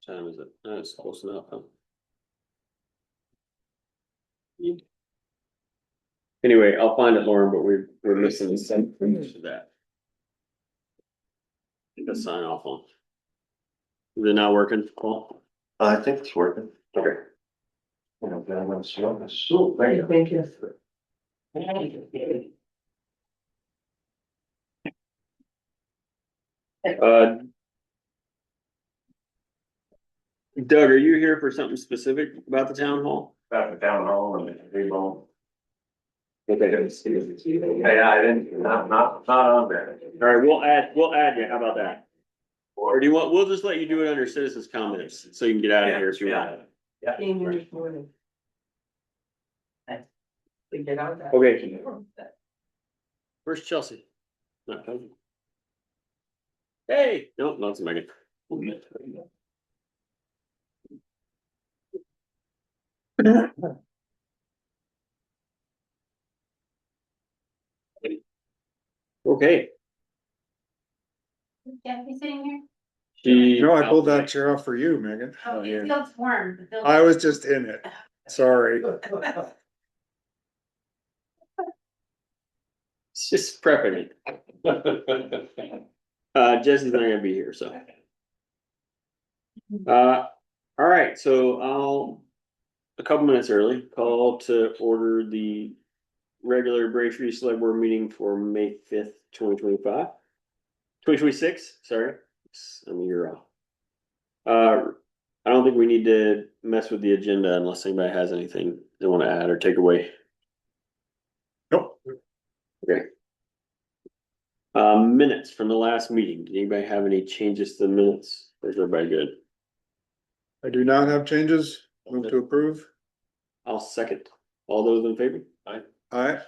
Time is it? That's close enough, huh? Anyway, I'll find it, Lauren, but we're missing some to that. To sign off on. Is it not working, Paul? I think it's working. Okay. Thank you. Doug, are you here for something specific about the town hall? About the town hall and the table. Okay. Yeah, I didn't, not on there. All right, we'll add you. How about that? Or do you want, we'll just let you do it under citizens' comments, so you can get out of here if you want. Yeah. We get out that. Okay. Where's Chelsea? Not coming. Hey, nope, not Megan. Okay. Yeah, he's sitting here. No, I pulled that chair off for you, Megan. Oh, it feels warm. I was just in it. Sorry. It's just prepping it. Jesse's not gonna be here, so. All right, so I'll, a couple minutes early, call to order the regular Braintree Select Board meeting for May 5th, 2025. 2026, sorry, I'm a year off. I don't think we need to mess with the agenda unless anybody has anything they want to add or take away. Nope. Okay. Minutes from the last meeting. Did anybody have any changes to the minutes? Or is everybody good? I do not have changes. Move to approve. I'll second. All those in favor? Aye.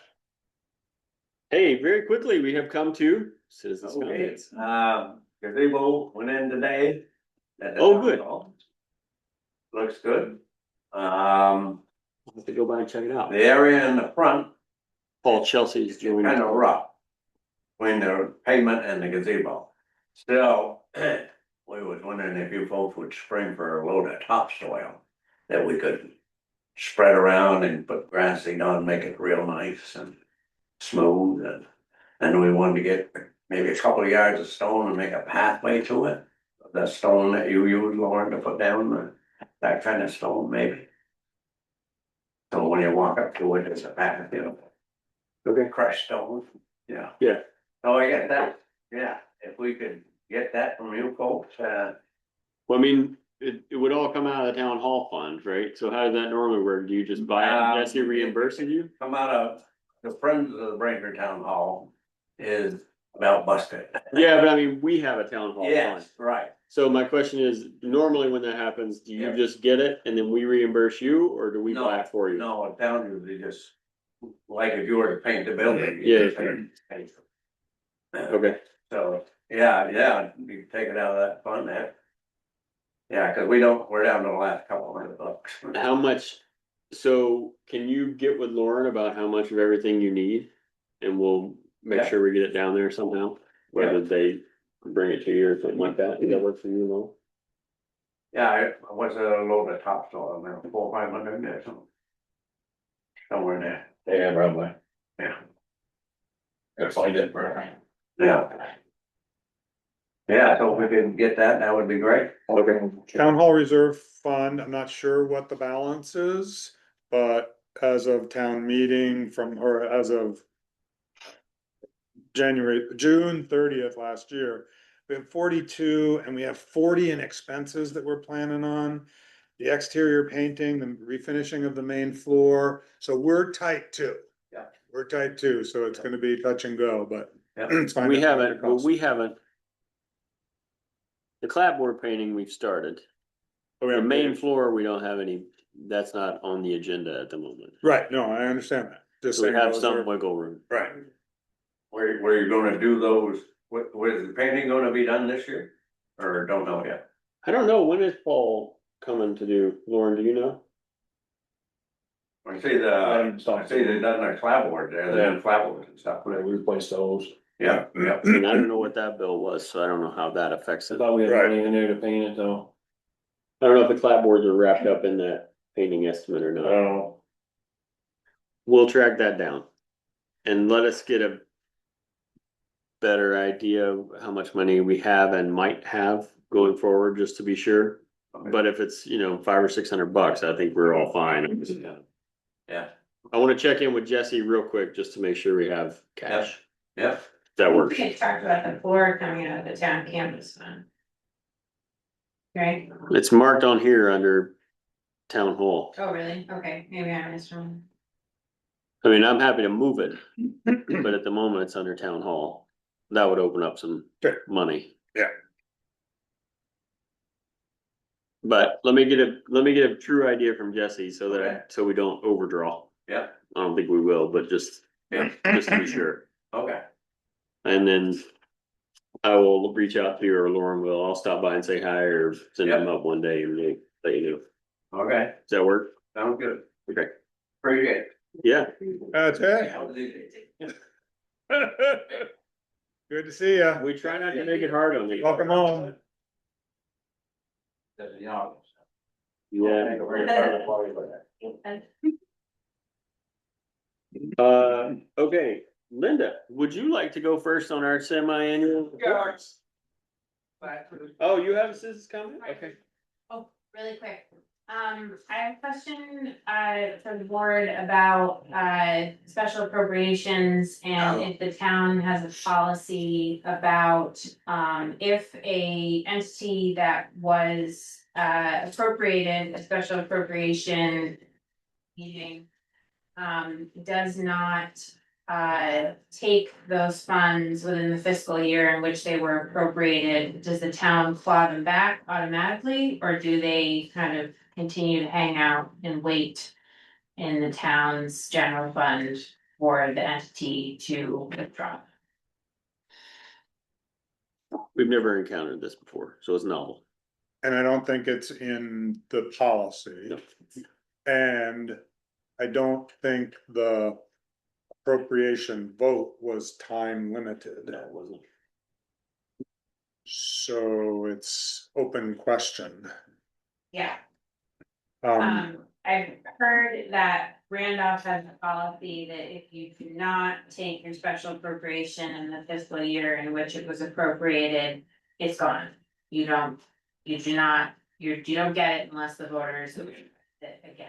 Hey, very quickly, we have come to citizens' Okay, comments. gazebo went in today. Oh, good. Looks good. I'll have to go by and check it out. The area in the front Paul Chelsea's is doing. kind of rough. Between the pavement and the gazebo. Still, we was wondering if you folks would spring for a load of topsoil. That we could spread around and put grass seed on, make it real nice and smooth and we wanted to get maybe a couple of yards of stone and make a pathway to it. The stone that you use, Lauren, to put down, that kind of stone maybe. So when you walk up to it, it's a path, you know. Okay. Crushed stone, yeah. Yeah. So I get that, yeah, if we could get that from you folks, Well, I mean, it would all come out of the town hall fund, right? So how does that normally work? Do you just buy it and Jesse reimburses you? come out of the Friends of the Braintree Town Hall is about busted. Yeah, but I mean, we have a town hall fund. Yes, right. So my question is, normally when that happens, do you Yeah. just get it and then we reimburse you, or do we No, buy it for you? No, a town usually just, like if you were to paint the building. Yeah. you just pay for it. Okay, So, yeah, you can take it out of that fund there. Yeah, cause we're down to the last couple $100. how much, so can you get with Lauren about how much of everything you need? And we'll make Yeah. sure we get it down there somehow, whether they bring it to you or something like that. Does that work for you, Lauren? Yeah, what's a load of topsoil, now, 400 or 500 there, somewhere in there. Yeah, probably. Yeah. Gotta find it, bro. Yeah. Yeah, so if we can get that, that would be great. Okay. Town Hall Reserve Fund, I'm not sure what the balance is, but as of town meeting or as of June 30th last year, we have 42 and we have 40 in expenses that we're planning on. The exterior painting, the refinishing of the main floor, so we're tight too. Yeah. We're tight too, so it's gonna be touch and go, but. Yeah. it's fine. We haven't, the clapboard painting we've started. Oh, we The haven't main painted. floor, we don't have any, that's not on the agenda at the moment. Right, no, I understand that. Just So we saying have those some are- wiggle room. Right, Where you gonna do those, where's the painting gonna be done this year? Or don't know yet? I don't know, when is Paul coming to do, Lauren, do you know? I see they done their clapboard there, they done clapboards and stuff. We replaced those. Yeah, yeah. And I don't know what that bill was, so I don't know how that affects I it. thought we had Right. money in there to paint it though. I don't know if the clapboards are wrapped up in that painting estimate or I not. don't know. We'll track that down. And let us get a better idea of how much money we have and might have going forward, just to be sure. But if it's, you know, $500 or $600, I think we're all fine. Yeah, I wanna check in with Jesse real quick, just to make sure we have cash. yeah. That We works. had talked about the floor coming out of the town campus fund. Right? It's marked on here under town hall. Oh, really? Okay, maybe I missed one. I mean, I'm happy to move it, but at the moment it's under town hall. That would open up some Sure. money. Yeah. But let me get a true idea from Jesse so Okay. that, so we don't overdraw. Yeah, I don't think we will, but just to be sure. okay, And then I will reach out to you, or Lauren will. I'll stop by and say hi or send them up one day and let you know. okay, Does that work? sounds good, Okay. appreciate it. Yeah. That's it. Good to see ya. We try not to make it hard on you. Welcome home. Yeah. Okay, Linda, would you like to go first on our semi-annual reports? Oh, you have a citizens comment? Okay. Oh, really quick. I have a question, for the board about, special appropriations and if the town has a policy about, if a entity that was, appropriated a special appropriation meeting, does not, take those funds within the fiscal year in which they were appropriated, does the town claw them back automatically? Or do they kind of continue to hang out and wait in the town's general fund for the entity to withdraw? We've never encountered this before, so it's novel. And I don't think it's in the policy. No. And I don't think the appropriation vote was time limited. No, it wasn't. So it's open question. Yeah, Um, I've heard that Randolph has a policy that if you do not take your special appropriation in the fiscal year in which it was appropriated, it's gone. You don't get it unless the voters approve it again.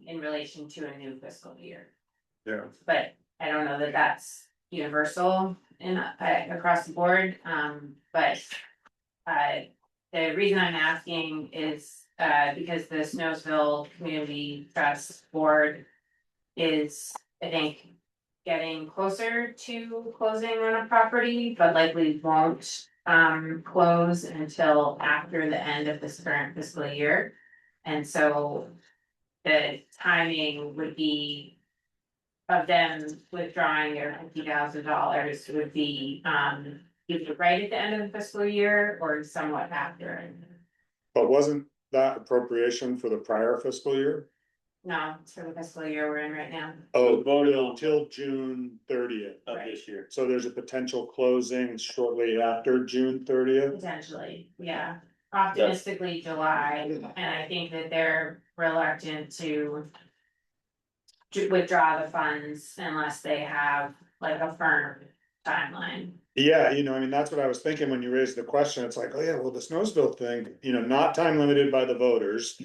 In relation to a new fiscal year. yeah, But I don't know that that's universal in, across the board, but. The reason I'm asking is, because the Snowsville Community Trust Board is, I think, getting closer to closing on a property, but likely won't, close until after the end of this current fiscal year. And so the timing would be of them withdrawing their $50,000 would be, either right at the end of the fiscal year or somewhat after. but wasn't that appropriation for the prior fiscal year? No, it's for the fiscal year we're in right now. Oh, voted on. till June 30th. Of this year. So there's a potential closing shortly after June 30th. Potentially, yeah, optimistically July, and I think that they're reluctant to withdraw the funds unless they have like a firm timeline. Yeah, I mean, that's what I was thinking when you raised the question. It's like, oh yeah, well, the Snowsville thing, not time limited by the voters.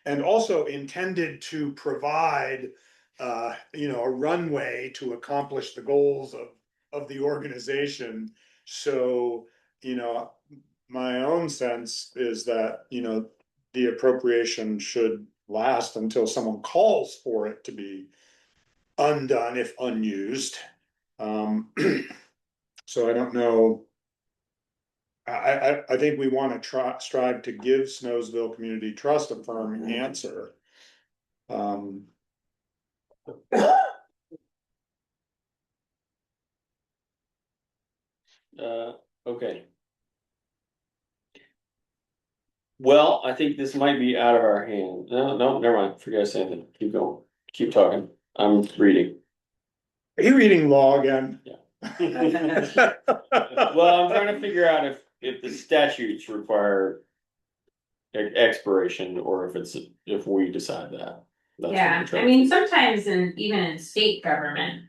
And also intended to provide, a runway to accomplish the goals of the organization. So, my own sense is that, the appropriation should last until someone calls for it to be undone if unused. So I don't know. I think we wanna strive to give Snowsville Community Trust a firm answer. Okay. Well, I think this might be out of our hand. No, never mind. Forget something. Keep going. Keep talking. I'm reading. Are you reading law again? Well, I'm trying to figure out if the statutes require expiration or if we decide that. That's what Yeah, I'm trying I to mean, figure. sometimes even in state government,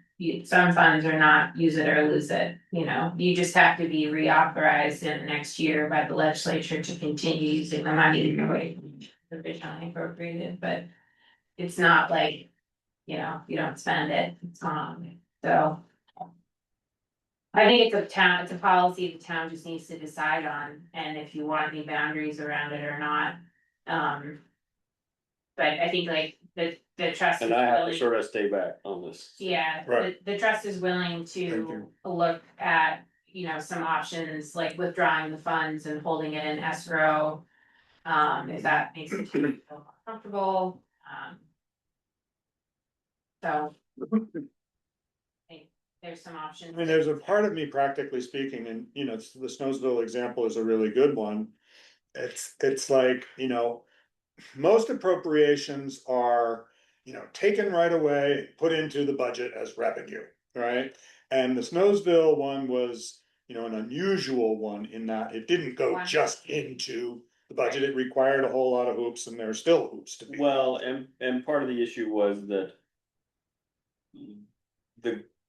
some funds are not use it or lose it, you know, you just have to be reauthorized in the next year by the legislature to continue using the money the way originally appropriated, but it's not like, you know, you don't spend it, it's gone, so. I think it's a policy the town just needs to decide on, and if you want any boundaries around it or not. But I think like the trust is And I have to willing, sort of stay back on this. yeah, Right. the trust is willing Thank to you. look at, you know, some options, like withdrawing the funds and holding it in escrow. If that makes the town feel more comfortable, so. I think there's some options. I mean, there's a part of me, practically speaking, and you know, the Snowsville example is a really good one. It's like, you know, most appropriations are, you know, taken right away, put into the budget as revenue, right? And the Snowsville one was, you know, an unusual one in that it didn't go One. just into the budget, it required a whole lot of hoops, and there's still hoops to be. Well, and part of the issue was that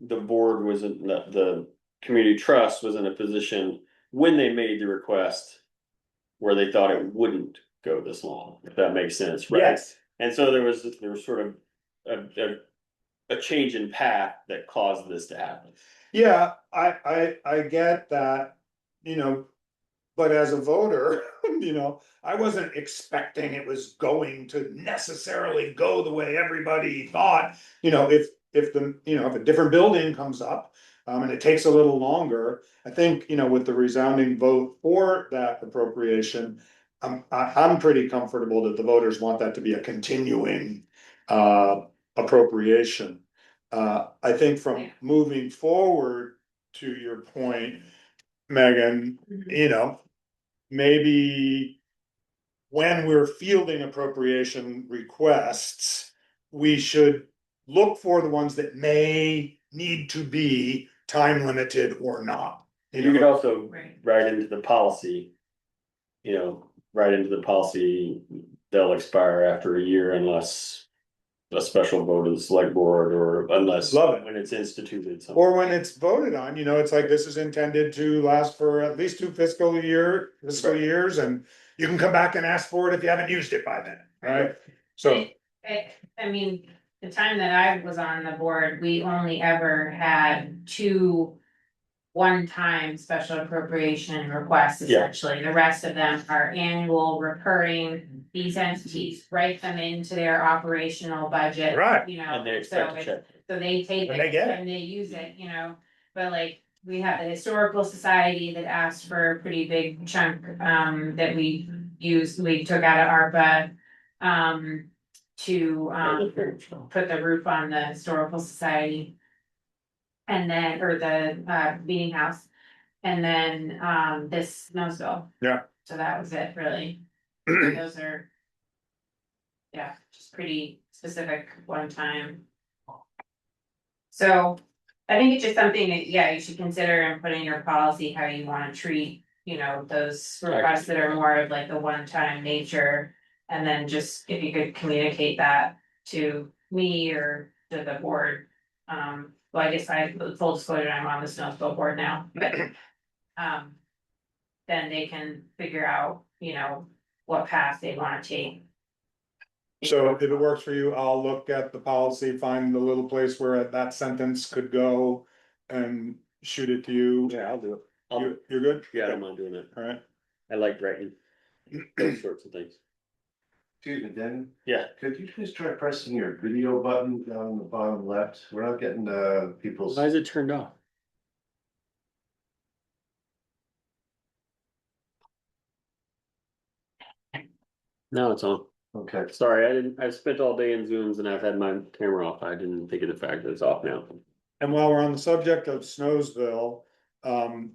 the board was in, the community trust was in a position when they made the request where they thought it wouldn't go this long, if that makes sense, right? Yes, And so there was sort of a change in path that caused this to happen. yeah, I get that, you know, but as a voter, you know, I wasn't expecting it was going to necessarily go the way everybody thought. You know, if the, you know, if a different building comes up, and it takes a little longer, I think, you know, with the resounding vote for that appropriation, I'm pretty comfortable that the voters want that to be a continuing, appropriation. I think from moving forward, to your point, Megan, you know, maybe when we're fielding appropriation requests, we should look for the ones that may need to be time limited or not. You could also Right. write into the policy, you know, write into the policy, they'll expire after a year unless a special vote of the select board or unless Love it. when it's instituted. Or when it's voted on, you know, it's like, this is intended to last for at least 2 fiscal Right. years, and you can come back and ask for it if you haven't used it by then, right? So, I mean, the time that I was on the board, we only ever had two one-time special appropriation requests Yeah. essentially. The rest of them are annual recurring. These entities write them into their operational budget. Right. You know, And they so expect to check. so they take And they it get it. and they use it, you know, but like. We have the historical society that asked for a pretty big chunk, that we took out of ARPA. To, put the roof on the historical society. And then, or the, meeting house. And then, this Snowsville. Yeah. So that was it, really. Those are. Yeah, just pretty specific one time. So, I think it's just something that, yeah, you should consider and put in your policy how you wanna treat, you know, those requests that are more of like the one-time nature. And then just if you could communicate that to me or to the board. Well, I guess full disclosure, I'm on the Snowsville board now, but. Then they can figure out, you know, what path they wanna take. so if it works for you, I'll look at the policy, find the little place where that sentence could go and shoot it to you. Yeah, I'll do it. You're good? Yeah, I don't mind doing it. All right. I like writing those sorts of things. Excuse me, Dan, Yeah, could you please try pressing your video button down the bottom left? We're not getting people's. why is it turned off? Now it's on. Okay, Sorry, I spent all day in Zooms and I've had my camera off. I didn't think of the fact that it's off now. And while we're on the subject of Snowsville,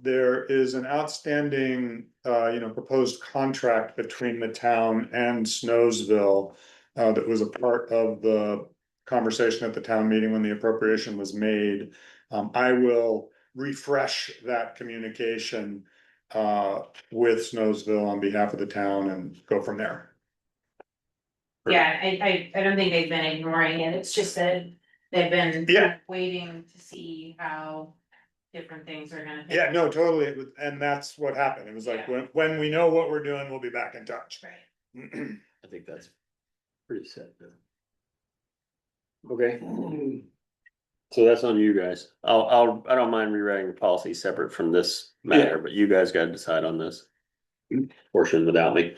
there is an outstanding, you know, proposed contract between the town and Snowsville. That was a part of the conversation at the town meeting when the appropriation was made. I will refresh that communication with Snowsville on behalf of the town and go from there. Yeah, I don't think they've been ignoring it, it's just that they've been Yeah. waiting to see how different things are gonna. Yeah, no, totally, and that's what happened. It was like, when we know what we're doing, we'll be back in touch. Right. I think that's pretty set. Okay, so that's on you guys. I don't mind rewriting the policy separate from this matter, but you guys gotta decide on this portion without me.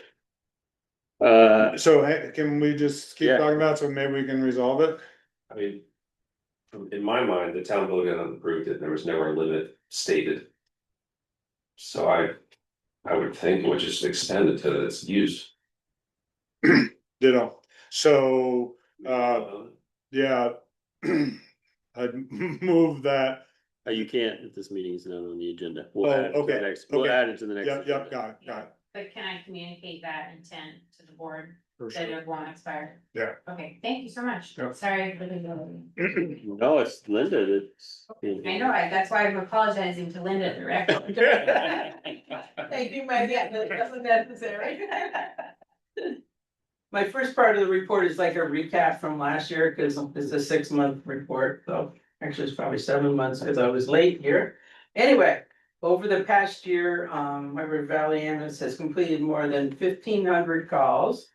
So hey, can we just keep Yeah. talking about, it so maybe we can resolve it? I mean. In my mind, the town building approved it, there was no limit stated. So I would think it would just extend it to its use. Ditto. So, yeah. I'd move that. You can't, if this meeting is not on the agenda. Oh, We'll add it to the okay, next, we'll okay. add it to the next. Yep, agenda. got it. But can I communicate that intent to the board, For that sure. it won't expire? Yeah. Okay, thank you so much, Yep. sorry for the delay. No, it's Linda, it's. I know, that's why I'm apologizing to Linda directly. Thank you, my, yeah, that wasn't necessary. My first part of the report is like a recap from last year, because it's a 6-month report, so actually it's probably 7 months, because I was late here. Anyway, over the past year, River Valley Ambulance has completed more than 1,500 calls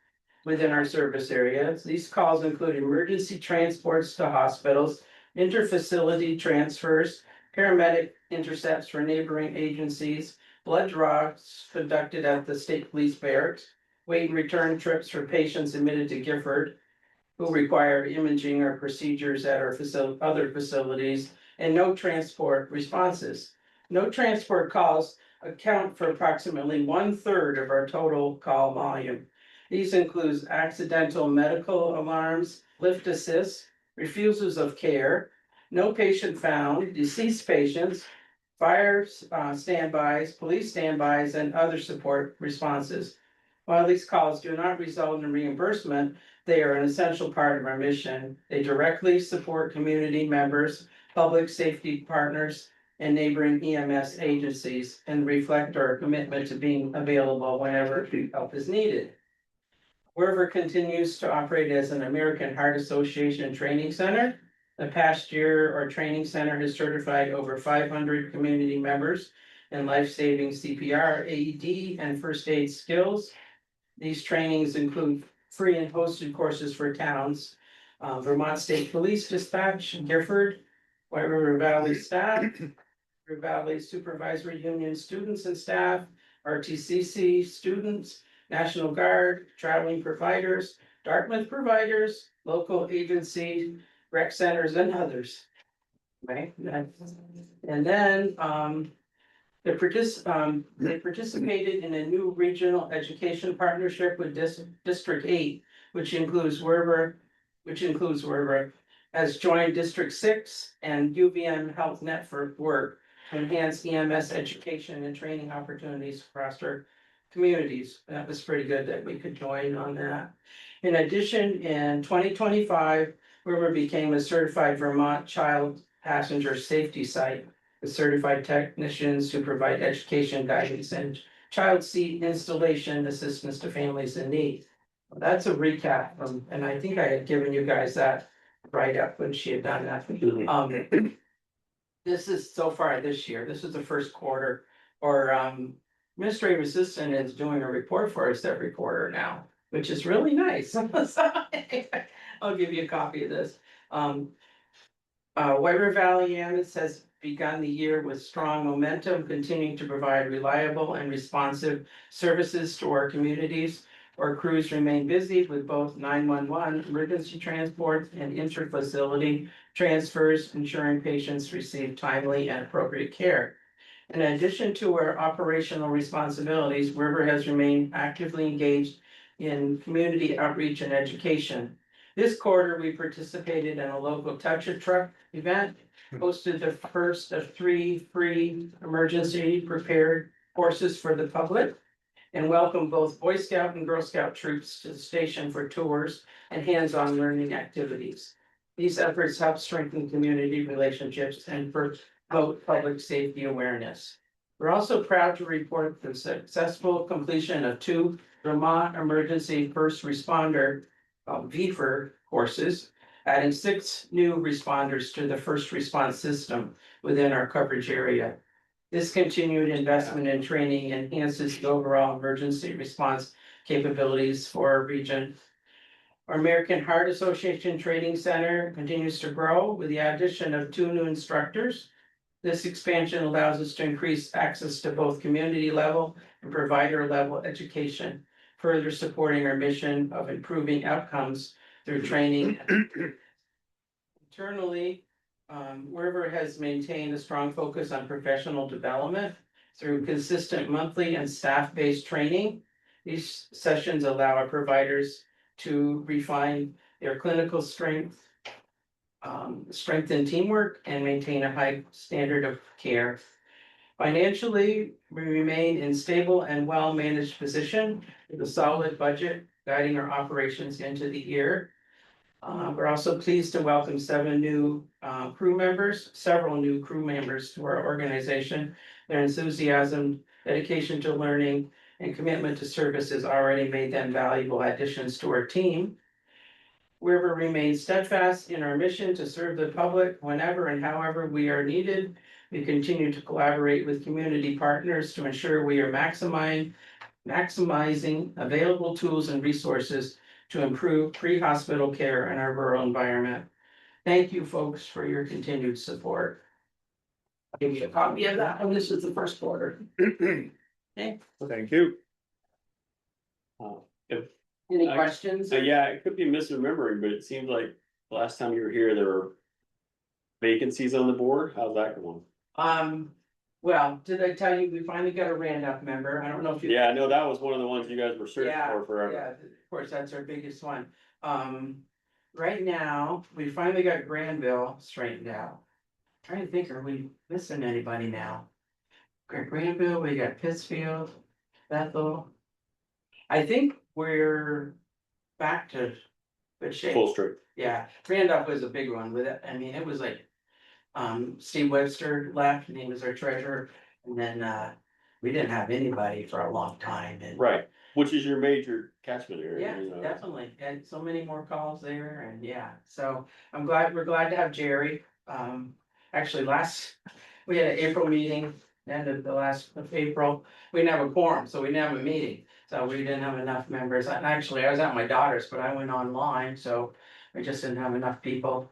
within our service areas. These calls include emergency transports to hospitals, interfacility transfers, paramedic intercepts for neighboring agencies, blood draws conducted at the state police barracks, wait and return trips for patients admitted to Gifford who require imaging or procedures at our other facilities, and no transport responses. No transport calls account for approximately 1/3 of our total call volume. These include accidental medical alarms, lift assists, refusals of care, no patient found, deceased patients, fire standbys, police standbys, and other support responses. While these calls do not result in reimbursement, they are an essential part of our mission. They directly support community members, public safety partners, and neighboring EMS agencies, and reflect our commitment to being available whenever help is needed. Werver continues to operate as an American Heart Association training center. The past year, our training center has certified over 500 community members in life-saving CPR, AED, and first aid skills. These trainings include free and hosted courses for towns, Vermont State Police Dispatch, Gifford, White River Valley staff, River Valley Supervisory Union students and staff, RTCC students, National Guard, traveling providers, Dartmouth providers, local agencies, rec centers, and others. Right, and then, they participated in a new regional education partnership with District 8, which includes Werber, has joined District 6 and UVM Health Network work to enhance EMS education and training opportunities across our communities. That was pretty good that we could join on that. In addition, in 2025, Werber became a certified Vermont child passenger safety site with certified technicians who provide education, guidance, and child seat installation assistance to families in need. That's a recap from, and I think I had given you guys that write up when she had done that. This is so far this year, this is the first quarter, or administrative assistant is doing a report for us every quarter now, which is really nice. I'll give you a copy of this. White River Valley Ambulance has begun the year with strong momentum, continuing to provide reliable and responsive services to our communities. Our crews remain busy with both 911 emergency transports and interfacility transfers, ensuring patients receive timely and appropriate care. In addition to our operational responsibilities, River has remained actively engaged in community outreach and education. This quarter, we participated in a local Touch a Truck event, hosted the first of 3 free emergency prepared courses for the public, and welcomed both Boy Scout and Girl Scout troops to the station for tours and hands-on learning activities. These efforts help strengthen community relationships and promote public safety awareness. We're also proud to report the successful completion of 2 Vermont Emergency First Responder VFR courses, adding 6 new responders to the first response system within our coverage area. This continued investment in training enhances the overall emergency response capabilities for our region. Our American Heart Association Training Center continues to grow with the addition of 2 new instructors. This expansion allows us to increase access to both community level and provider level education, further supporting our mission of improving outcomes through training. Internally, River has maintained a strong focus on professional development through consistent monthly and staff-based training. These sessions allow our providers to refine their clinical strength, strengthen teamwork, and maintain a high standard of care. Financially, we remain in stable and well-managed position with a solid budget guiding our operations into the year. We're also pleased to welcome several new crew members to our organization. Their enthusiasm, dedication to learning, and commitment to service has already made them valuable additions to our team. River remains steadfast in our mission to serve the public whenever and however we are needed. We continue to collaborate with community partners to ensure we are maximizing available tools and resources to improve pre-hospital care in our rural environment. Thank you, folks, for your continued support. I'll give you a copy of that, and this is the first quarter. Okay, Thank you. any I- questions? So yeah, it could be misremembering, but it seems like last time you were here, there were vacancies on the board. How's that going? Well, did I tell you, we finally got a Randolph member, I don't know if you. Yeah, I know that was one of the ones you guys were searching Yeah, for forever. Yeah, of course, that's our biggest one. Right now, we finally got Granville straightened out. Trying to think, are we missing anybody now? Got Granville, we got Pittsfield, Bethel. I think we're back to good shape. Full strength. Yeah, Randolph was a big one with it. I mean, it was like, Steve Webster left and he was our treasurer. And then, we didn't have anybody for a long time and. Right, which is your major catchment area. Yeah, you know. definitely. And so many more calls there and yeah, so we're glad to have Jerry. Actually we had an April meeting, end of the last of April. We didn't have a quorum, so we didn't have a meeting. So we didn't have enough members. And actually, I was at my daughter's, but I went online, so we just didn't have enough people.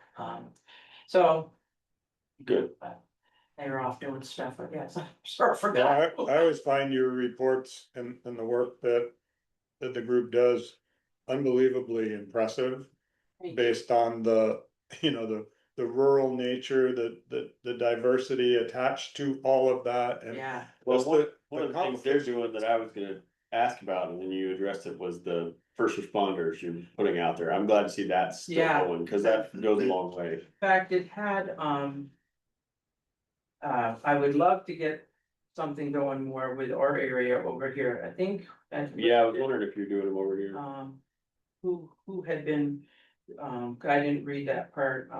So Good. they were off doing stuff, I guess. Sure, Yeah, forgot. I always find your reports and the work that the group does unbelievably impressive. Based on the, the rural nature, the diversity attached to all of that and. Yeah, Well, just one of the things they're doing that I was gonna ask about, and then you addressed it, was the first responders you're putting out there. I'm glad to see that still Yeah. going, cause that goes a long way. in fact, it had, I would love to get something going more with our area over here, I think. Yeah, I was wondering if you're doing them over here. Who had been, I didn't read that part,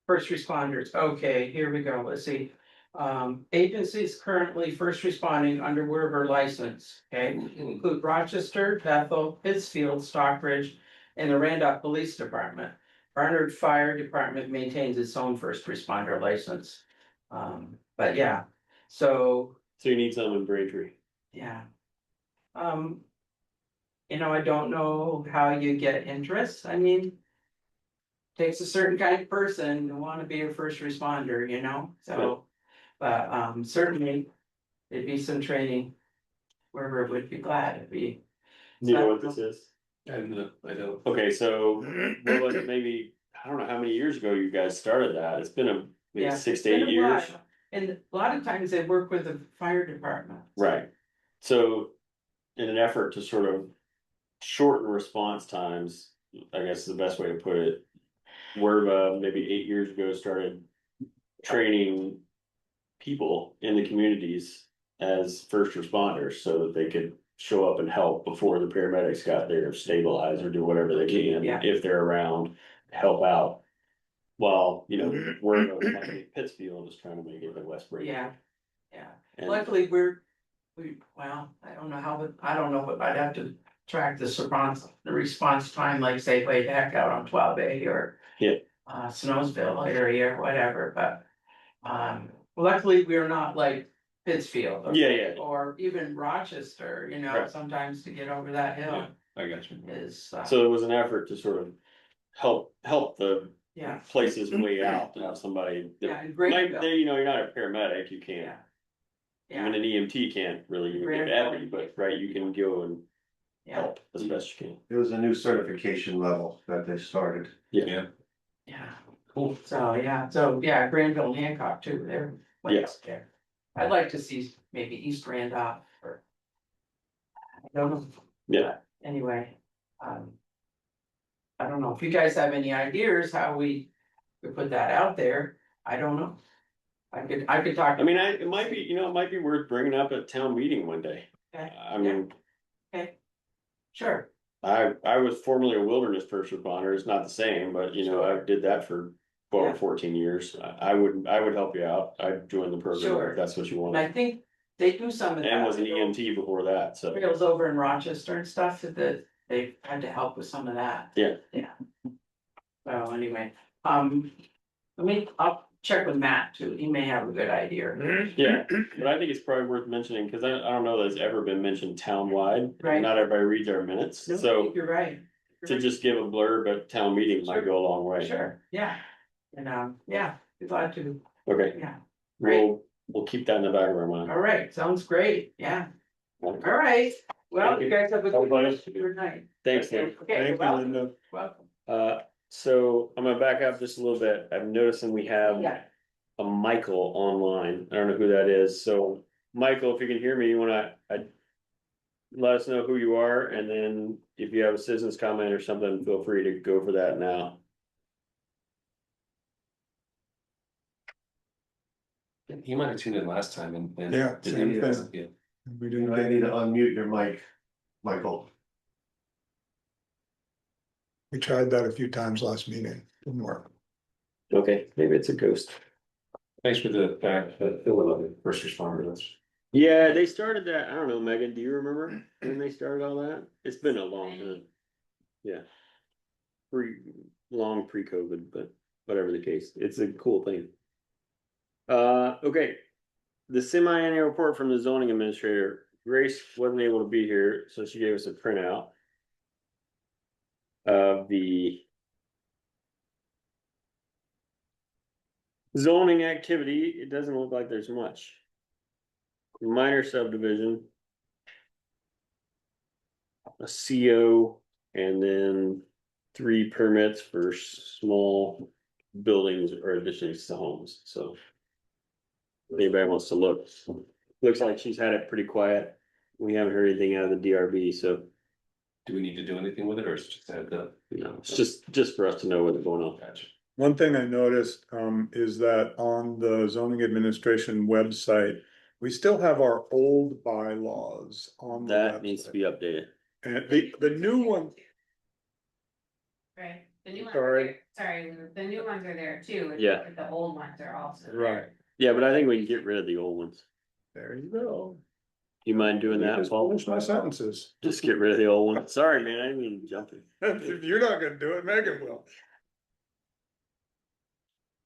First responders, okay, here we go, let's see. Agencies currently first responding under River license, okay, include Rochester, Bethel, Pittsfield, Stockbridge, and the Randolph Police Department. Barnard Fire Department maintains its own first responder license. But yeah, so, So you need some in Braintree. yeah. I don't know how you get interest, I mean. Takes a certain kind of person to wanna be a first responder, so, but, certainly. There'd be some training. River would be glad if we. Do you know what this is? And I don't. Okay, so, what was it, maybe, I don't know how many years ago you guys started that. It's been maybe Yeah, 6 it's to been 8 a years. while. And a lot of times they work with the fire department. Right, so in an effort to sort of shorten response times, I guess is the best way to put it. We're maybe 8 years ago started training people in the communities as first responders so that they could show up and help before the paramedics got there, stabilize or do whatever they can Yeah. if they're around. help out. While, you know, we're in Pittsfield is trying to make it to West Braintree. Yeah, yeah. And- Luckily, well, I don't know how, but I don't know, but I'd have to track the response time, like say way back out on 12A or. Yeah. Snowsville area or whatever, but, luckily, we're not like Pittsfield. Or- Yeah. Or even Rochester, you know, Right. sometimes to get over that hill I got you. is, So it was an effort to sort of help the yeah, places way out to have somebody. that yeah, and might- Greenville, they, you know, you're not a paramedic, you can't, yeah. even an EMT can't really even get Greenville. at it, but right, you can go and Yeah, help as best you can. It was a new certification level that they started. yeah, Cool. so, Granville and Hancock too, they're. way Yes. up there. I'd like to see maybe East Randolph or. I don't know. Yeah. But anyway, I don't know if you guys have any ideas how we could put that out there, I don't know. I could talk. I mean, it might be, you know, it might be worth bringing up at town meeting one day. Okay, I mean, okay, sure, I was formerly a wilderness first responder, it's not the same, but you know, I did that for 12 Yeah. or 14 years. I would help you out, I'd join the program Sure. if that's what you and I wanted. think they do some of that. And was an EMT before that, so. Trails over in Rochester and stuff that they've had to help with some of that. Yeah. Yeah. Well, anyway, I'll check with Matt too, he may have a good idea. Yeah, but I think it's probably worth mentioning, cause I don't know that it's ever been mentioned town-wide. Right. Not everybody reads our minutes, No, so you're right. to just give a blurb at town meeting might go a long way. Sure, yeah, and, be glad to, Okay, yeah, we'll keep that in the back of our mind. all right, sounds great, yeah, all Okay. right. Well, Thank you you. guys have a Bye-bye. good night. Thanks, Lynn. Okay, Thank you, welcome, Linda. welcome. So I'm gonna back up just a little bit. I'm noticing we have Yeah. a Michael online. I don't know who that is. So Michael, if you can hear me, you wanna, let us know who you are, and then if you have a citizen's comment or something, feel free to go for that now. He might have tuned in last time and. Yeah, didn't- same thing. Yeah. We didn't I get need to it. unmute your mic, Michael. We tried that a few times last meeting, didn't work. Okay, maybe it's a ghost. Thanks for the fact that Phil of the first responder, that's. Yeah, they started that. I don't know, Megan, do you remember when they started all that? It's been a long time. Yeah. Pre-COVID, but whatever the case, it's a cool thing. Okay. The semi-annual report from the zoning administrator, Grace wasn't able to be here, so she gave us a printout. Of the. Zoning activity, it doesn't look like there's much. Minor subdivision. A CO and then 3 permits for small buildings or additions to homes, so. If anybody wants to look, looks like she's had it pretty quiet. We haven't heard anything out of the DRB, so, Do we need to do anything with it or is it just a heads up? you know, it's just for us to know what's going on. Gotcha. One thing I noticed is that on the zoning administration website, we still have our old bylaws on the That needs to website. be updated. And the new one, Right, the new ones Sorry. are there, sorry, the new ones are there too. Yeah. The old ones are also there. right, Yeah, but I think we can get rid of the old ones. there you go. You mind doing that, Just Paul? finish my sentences. Just get rid of the old ones. Sorry, man, I didn't mean to jump in. If you're not gonna do it, Megan will.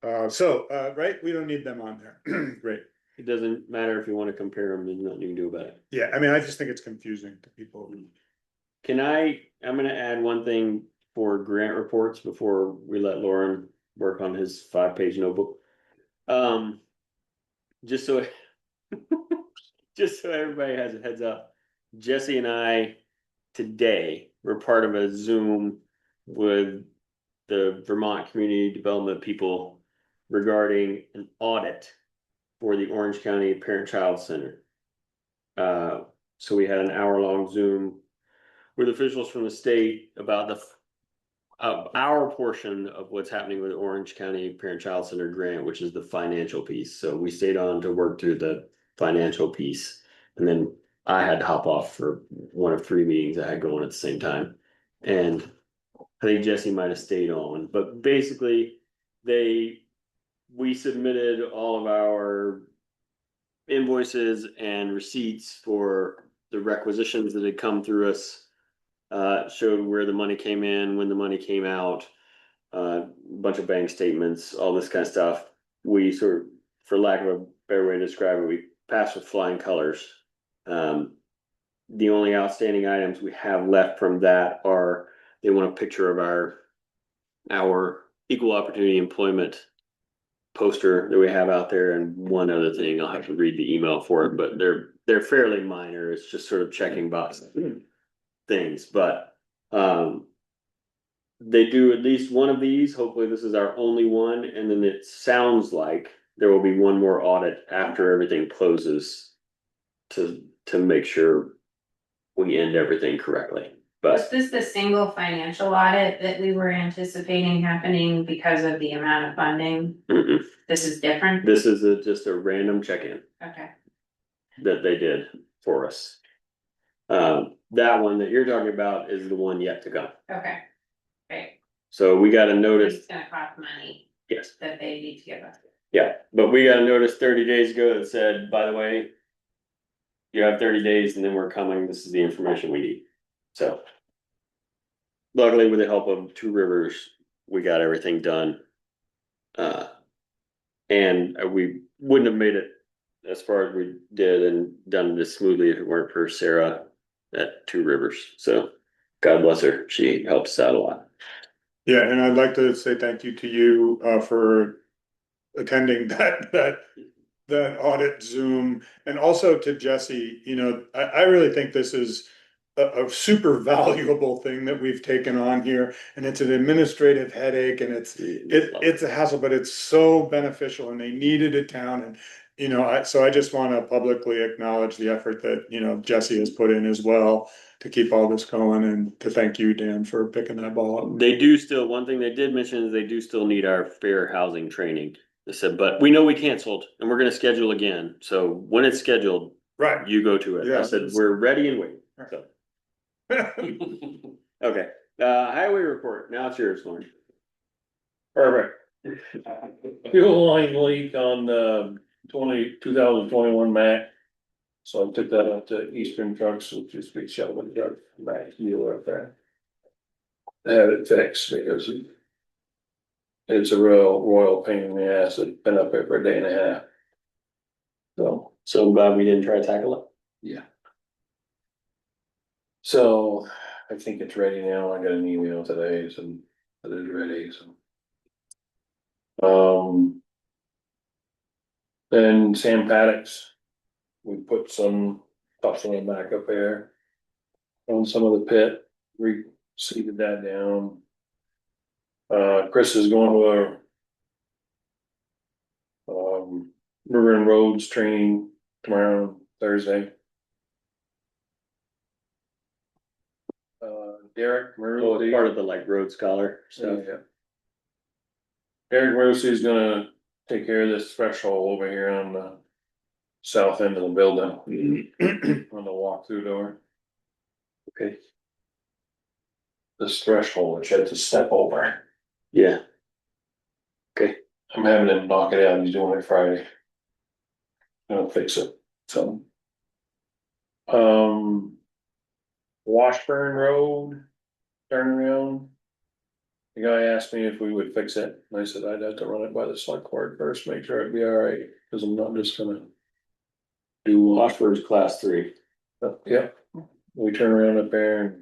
Right, we don't need them on there. Great. It doesn't matter if you wanna compare them, there's nothing you can do about it. Yeah, I mean, I just think it's confusing to people. I'm gonna add one thing for grant reports before we let Lauren work on his 5-page notebook. Just so. Just so everybody has a heads up, Jesse and I today were part of a Zoom with the Vermont Community Development people regarding an audit for the Orange County Parent-Child Center. So we had an hour-long Zoom with officials from the state about our portion of what's happening with the Orange County Parent-Child Center grant, which is the financial piece. So we stayed on to work through the financial piece. And then I had to hop off for one of 3 meetings I had going at the same time. And I think Jesse might have stayed on, but basically, we submitted all of our invoices and receipts for the requisitions that had come through us. Showed where the money came in, when the money came out, a bunch of bank statements, all this kind of stuff. We sort of, for lack of a better way to describe it, we passed with flying colors. The only outstanding items we have left from that are, they want a picture of our equal opportunity employment poster that we have out there, and one other thing, I'll have to read the email for it, but they're fairly minor. It's just sort of checking box things, but they do at least one of these. Hopefully this is our only one, and then it sounds like there will be one more audit after everything closes to make sure we end everything correctly. Was But this the single financial audit that we were anticipating happening because of the amount of funding? mm-mm. This is different? This is just a random check-in Okay, that they did for us. That one that you're talking about is the one yet to come. okay, great. So we got a notice, It's gonna cost money yes, that they need to give us. yeah, but we got a notice 30 days ago that said, by the way, you have 30 days and then we're coming, this is the information we need. So luckily, with the help of Two Rivers, we got everything done. And we wouldn't have made it as far as we did and done it as smoothly if it weren't for Sarah at Two Rivers. So God bless her, she helps out a lot. Yeah, and I'd like to say thank you to you for attending that audit Zoom, and also to Jesse. You know, I really think this is a super valuable thing that we've taken on here, and it's an administrative headache, and it's a hassle, but it's so beneficial, and they needed a town, and you know, so I just want to publicly acknowledge the effort that, you know, Jesse has put in as well to keep all this going, and to thank you, Dan, for picking that ball up. They do still, one thing they did mention is they do still need our fair housing training. They said, but we know we canceled and we're gonna schedule again. So when it's scheduled, Right. you go to it. I Yeah. said, we're ready and waiting. So, okay, highway report, now it's yours, Lauren. Perfect. Fuel line leak on the 2021 Mac. So I took that up to Eastern Trucks, which is big Shelby truck, Mac dealer up there. They had it fixed because it's a real royal pain in the ass. It's been up there for a day and a half. So glad we didn't try to tackle it. Yeah. So I think it's ready now. I got an email today, so that is ready, so. Then Sam Paddocks, we put some topsoil back up there on some of the pit, reseeded that down. Chris is going to River and Roads training tomorrow, Thursday. Derek Oh, it's part of the like road scholar stuff. Yeah. Derek Rossi is gonna take care of this threshold over here on the south end of the building. On the walk-through door. Okay, This threshold, which had to step over. yeah, I'm having him knock it out, he's doing it Friday. Gonna fix it, so. Washburn Road, turnaround. The guy asked me if we would fix it, and I said I'd have to run it by the select board first, make sure it'd be alright, cause I'm not just gonna. Do Washburn's class 3. Yep, we turn around up there and.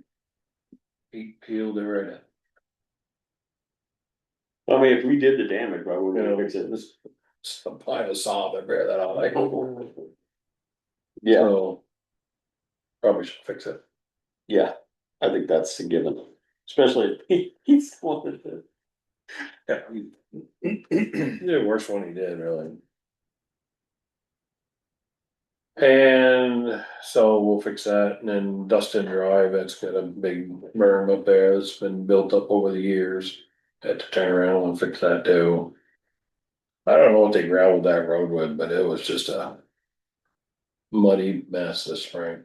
Peeled it right. I mean, if we did the damage, why wouldn't we fix it? Just apply a saw to bear that out, like. Yeah, So, probably should fix it. yeah, I think that's a given, especially if he's the one that did. Yeah. He did worse one he did, really. And so we'll fix that, and then Dustin Drive, that's got a big berm up there that's been built up over the years. Had to turn around and fix that too. I don't know what they gravelled that road with, but it was just a muddy mess this spring.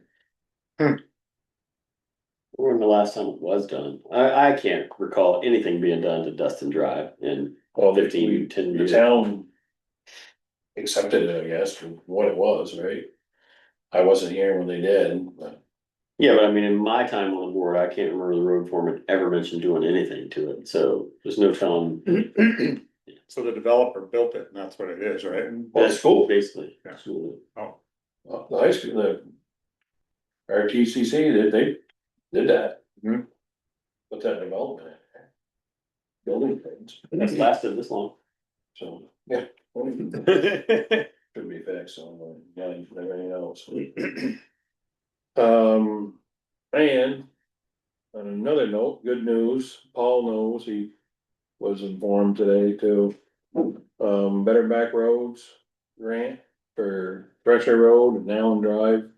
When the last time it was done, I can't recall anything being done to Dustin Drive in Well, 10 the years. town accepted it, I guess, for what it was, right? I wasn't here when they did, but Yeah, but I mean, in my time on the board, I can't remember the road foreman ever mentioned doing anything to it, so there's no telling. So the developer built it, and that's what it is, right? well, it's cool. Basically. Yeah. School. Oh, The high school, the RTCC, they did that. Mhm. Put that development in there. Building things, That's lasted this long. so, yeah. Should be fixed, so, yeah, everything else. And on another note, good news, Paul knows, he was informed today too. Better Back Roads grant for Thresher Road and Allen Drive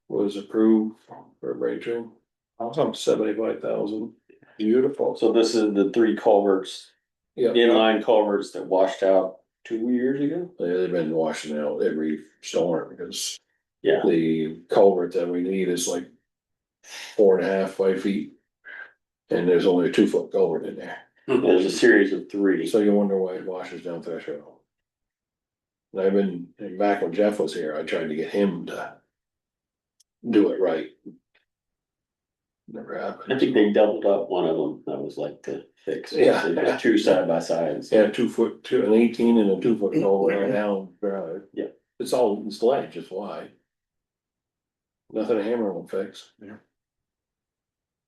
was approved for Rachel. awesome. 75,000. Beautiful. So this is the 3 culverts, Yeah, inline culverts that washed out 2 years ago. they've been washing out every storm because Yeah, the culvert that we need is like 4.5, 5 feet. And there's only a 2 foot culvert in there. there's a series of 3. So you wonder why it washes down Thresher Road. And I've been, back when Jeff was here, I tried to get him to do it right. Never happened. I think they doubled up one of them. That was like the fix. Yeah. They did 2 side by side. Yeah, 2 foot, an 18 and a 2 foot culvert on Allen Drive. Yeah. It's all, it's ledge, it's wide. Nothing a hammer won't fix.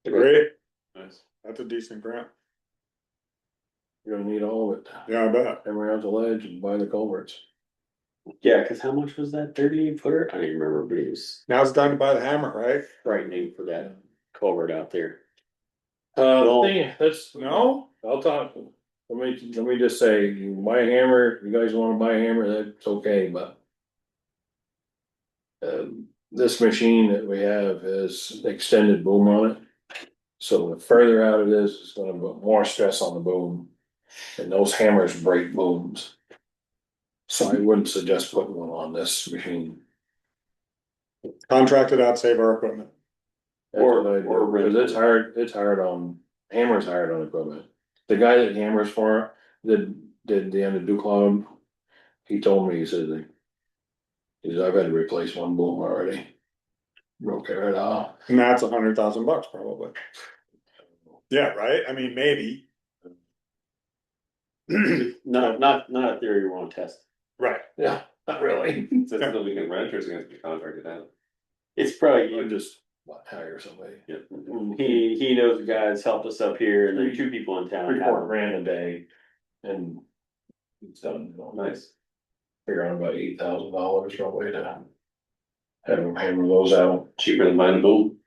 Great, Nice. that's a decent grant. You're gonna need all of it. Yeah, I bet. Hammer out the ledge and buy the culverts. Yeah, cause how much was that 38 footer? I don't even remember, but it was Now it's time to buy the hammer, right? frightening for that culvert out there. That's, No? I'll talk, let me just say, you buy a hammer, you guys wanna buy a hammer, that's okay, but. This machine that we have has extended boom on it. So the further out it is, it's gonna put more stress on the boom. And those hammers break booms. So I wouldn't suggest putting one on this machine. Contracted out, save our equipment. That's what I do, cause it's hard on, hammers hard on equipment. The guy that hammers for, did the end of Ducloud. He told me, he said, I've had to replace one boom already. Broke it right off. And that's $100,000 probably. Yeah, right? I mean, maybe. Not a theory you wanna test. Right. Yeah, not really. So it's still we can rent or is it gonna be contracted out? It's probably, I just hire somebody. yeah, he knows the guys helped us up here and there's 2 people in town. 3-4 grand a day. And it's done, Nice. figure out about $8,000 probably to have them hammer those out. Cheaper than buying a boom.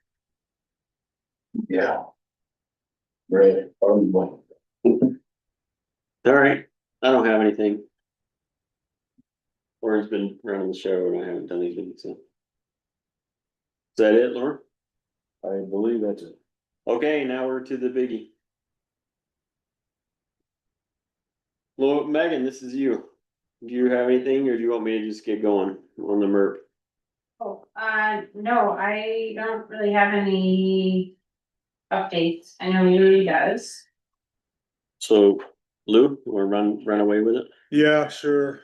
Yeah. Really, All right, I don't have anything. Lauren's been running the show and I haven't done anything, so. Is that it, Lauren? I believe that's it. Okay, now we're to the biggie. Megan, this is you. Do you have anything or do you want me to just get going on the MERP? Oh, no, I don't really have any updates. I know Yuri does. So, Lou, you wanna run away with it? Yeah, sure.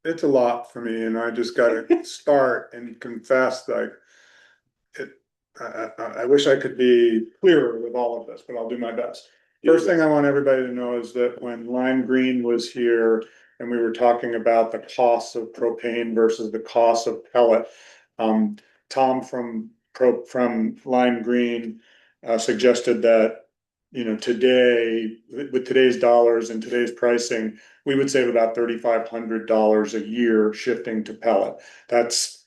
It's a lot for me and I just gotta start and confess that I wish I could be clearer with all of this, but I'll do my best. First thing I want everybody to know is that when Lime Green was here and we were talking about the cost of propane versus the cost of pellet. Tom from Lime Green suggested that, you know, today, with today's dollars and today's pricing, we would save about $3,500 a year shifting to pellet. That's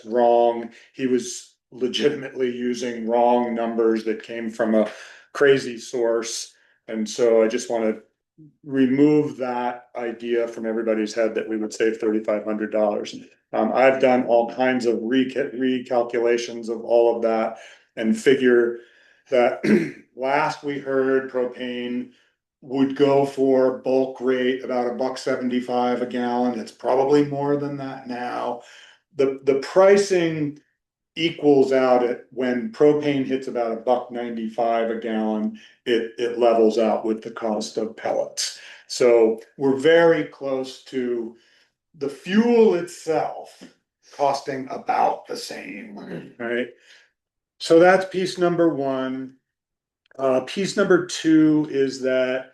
wrong. He was legitimately using wrong numbers that came from a crazy source. And so I just want to remove that idea from everybody's head that we would save $3,500. I've done all kinds of recalculations of all of that and figure that last we heard propane would go for bulk rate about $1.75 a gallon. It's probably more than that now. The pricing equals out at when propane hits about $1.95 a gallon, it levels out with the cost of pellets. So we're very close to the fuel itself costing about the same, right? So that's piece number one. Piece number two is that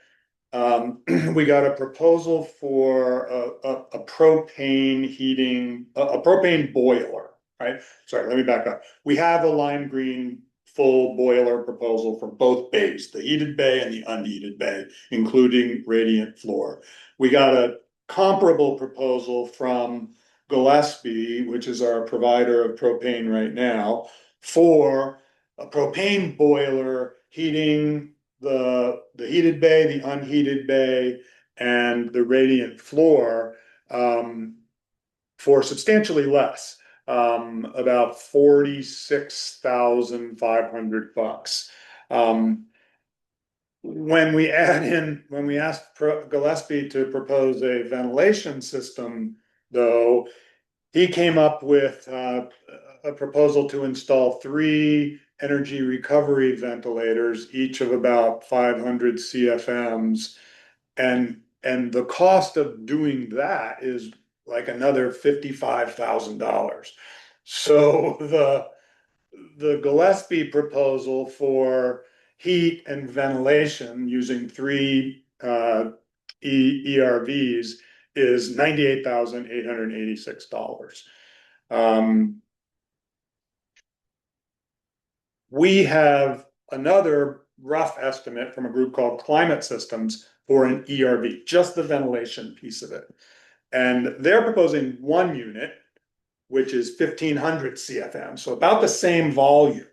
we got a proposal for a propane heating, a propane boiler, right? Sorry, let me back up. We have a lime green full boiler proposal for both bays, the heated bay and the unheated bay, including radiant floor. We got a comparable proposal from Gillespie, which is our provider of propane right now, for a propane boiler heating the heated bay, the unheated bay, and the radiant floor, for substantially less, about $46,500. When we asked Gillespie to propose a ventilation system, though, he came up with a proposal to install 3 energy recovery ventilators, each of about 500 CFMs. And the cost of doing that is like another $55,000. So the Gillespie proposal for heat and ventilation using 3 ERVs is $98,886. We have another rough estimate from a group called Climate Systems for an ERV, just the ventilation piece of it. And they're proposing 1 unit, which is 1,500 CFM, so about the same volume,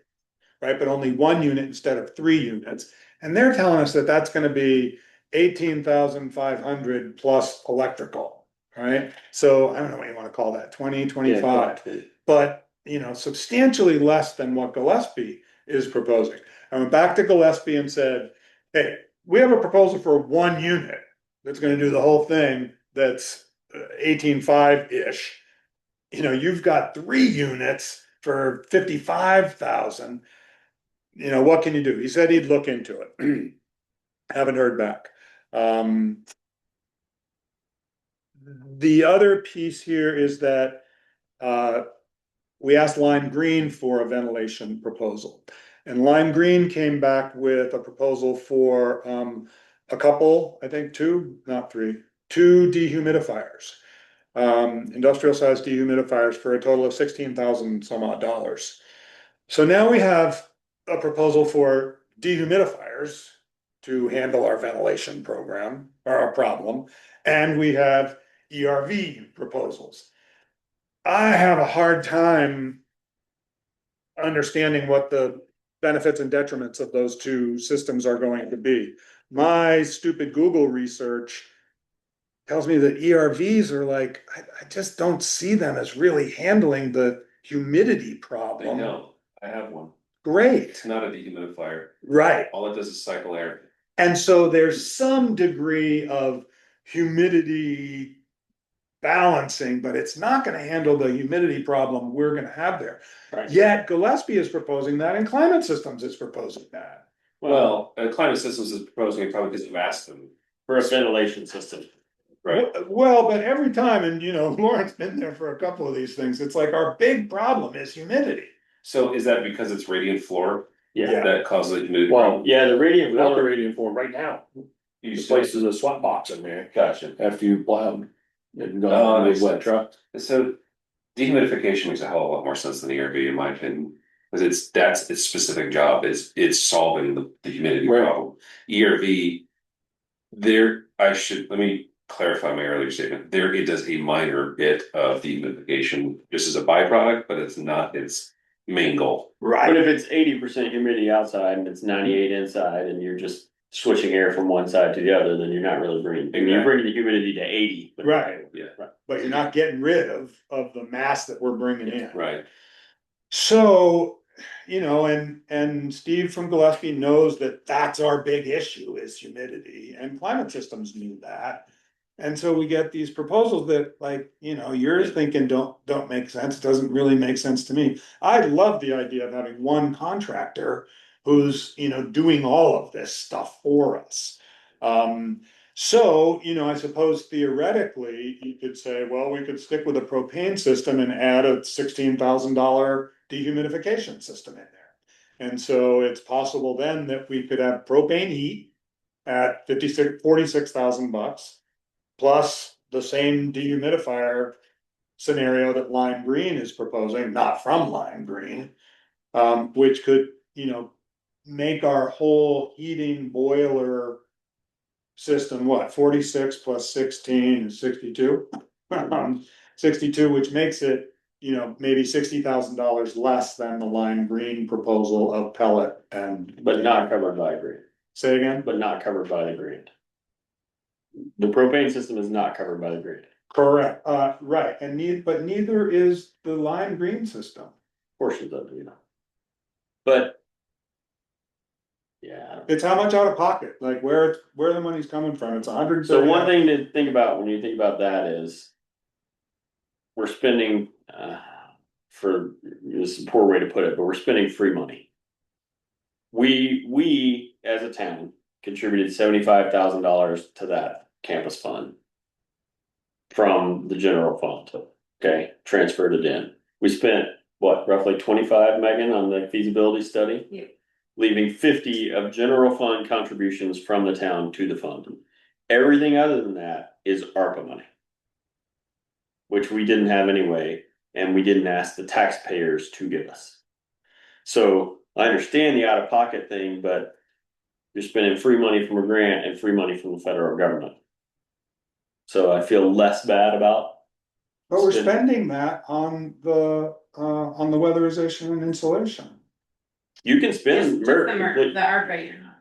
right? But only 1 unit instead of 3 units. And they're telling us that that's going to be 18,500 plus electrical, right? So I don't know what you want to call that, 20, 25, but substantially less than what Gillespie is proposing. I went back to Gillespie and said, hey, we have a proposal for 1 unit that's going to do the whole thing that's 18.5-ish. You've got 3 units for 55,000. What can you do? He said he'd look into it. Haven't heard back. The other piece here is that we asked Lime Green for a ventilation proposal. And Lime Green came back with a proposal for a couple, I think 2, not 3, 2 dehumidifiers. Industrial sized dehumidifiers for a total of 16,000 some odd dollars. So now we have a proposal for dehumidifiers to handle our ventilation program or our problem, and we have ERV proposals. I have a hard time understanding what the benefits and detriments of those 2 systems are going to be. My stupid Google research tells me that ERVs are like, I just don't see them as really handling the humidity They problem. know, I have one. Great. It's not a dehumidifier. Right. All it does is cycle air. And so there's some degree of humidity balancing, but it's not going to handle the humidity problem we're going to have there. Right. Yet Gillespie is proposing that, and Climate Systems is proposing that. Well, Climate Systems is proposing it probably because you asked them. For a ventilation system. Right. Well, but every time, and Lauren's been there for a couple of these things, it's like our big problem is humidity. So is that because it's radiant floor Yeah. that causes the humidity Well, problem? Yeah, the radiant without the floor, radiant form right now, You the still- place is a sweat box in there Gotcha. after you plowed. And Oh, gone with makes wet sense. truck. So dehumidification makes a hell of a lot more sense than the ERV in my opinion. Because that's its specific job is solving the humidity Right. problem. ERV, let me clarify my earlier statement. It does a minor bit of dehumidification just as a byproduct, but it's not its main goal. but if it's 80% humidity outside and it's 98 inside and you're just switching air from one side to the other, then you're not really bringing, you're bringing the humidity to 80. but- Right. Yeah. But you're not getting rid of the mass that we're bringing in. Right. So, and Steve from Gillespie knows that that's our big issue is humidity, and Climate Systems knew that. And so we get these proposals that like, you're thinking don't make sense, doesn't really make sense to me. I love the idea of having one contractor who's, doing all of this stuff for us. So, I suppose theoretically, you could say, well, we could stick with a propane system and add a $16,000 dehumidification system in there. And so it's possible then that we could have propane heat at $46,000 plus the same dehumidifier scenario that Lime Green is proposing, not from Lime Green, which could, make our whole heating boiler system, what, 46 plus 16 is 62? 62, which makes it, maybe $60,000 less than the Lime Green proposal of pellet and. But not covered by a grant, Say again? but not covered by the grant. The propane system is not covered by the grant. Correct, right, and but neither is the Lime Green system. Portions of it, But. Yeah. I don't- It's how much out of pocket, like where the money's coming from, it's 100. So one thing to think about when you think about that is. We're spending, this is a poor way to put it, but we're spending free money. We as a town contributed $75,000 to that campus fund. From the general fund, okay, transferred it in. We spent, what, roughly 25, Megan, on the feasibility study? Yeah. Leaving 50 of general fund contributions from the town to the fund. Everything other than that is ARPA money. Which we didn't have anyway, and we didn't ask the taxpayers to give us. So I understand the out-of-pocket thing, but you're spending free money from a grant and free money from the federal government. So I feel less bad about. But we're spending that on the weatherization and insulation. You can Just spend. the ARPA, you're not.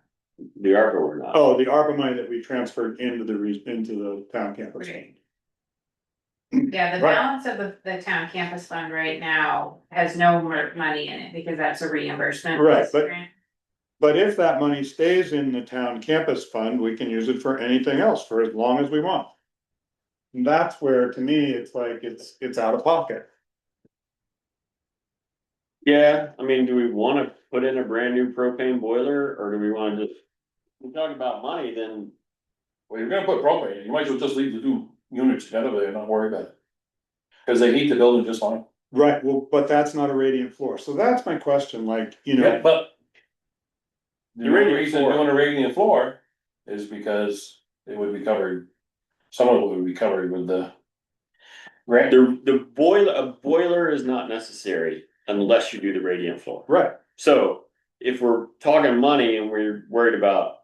The ARPA or not. Oh, the ARPA money that we transferred into the town campus. Right. Yeah, the Right. balance of the town campus fund right now has no money in it because that's a reimbursement. Right, but- grant. But if that money stays in the town campus fund, we can use it for anything else for as long as we want. And that's where, to me, it's like, it's out of pocket. Yeah, I mean, do we wanna put in a brand new propane boiler, or do we wanna just? We're talking about money, then. Well, you're gonna put propane, you might as well just leave the two units together there and not worry about it. Cause they heat the building just fine. Right, well, but that's not a radiant floor, so that's my question, like, But. The The only radiant reason floor. doing a radiant floor is because it would be covered. Some of it would be covered with the. Grant. The boiler, a boiler is not necessary unless you do the radiant floor. right, So if we're talking money and we're worried about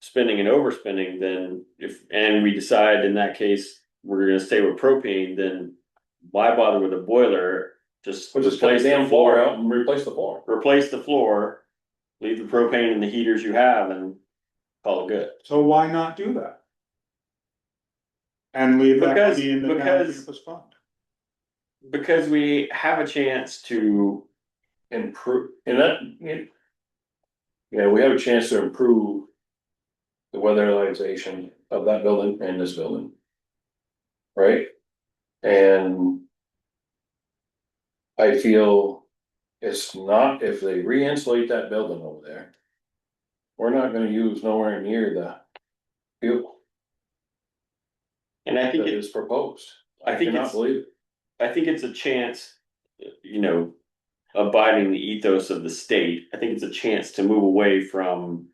spending and overspending, then and we decide in that case, we're gonna stay with propane, then why bother with a boiler? Just We'll just cut replace the the damn floor floor, out and replace the floor. replace the floor, leave the propane in the heaters you have and call it good. so why not do that? And leave that Because- money in the town because- campus fund. Because we have a chance to Improve, and that. Yeah, we have a chance to improve. The weatherization of that building and this building. Right? And. I feel. It's not, if they re-insulate that building over there. We're not gonna use nowhere near the. Fuel and I think that it, is proposed. I think cannot it's- believe it. I think it's a chance, abiding the ethos of the state. I think it's a chance to move away from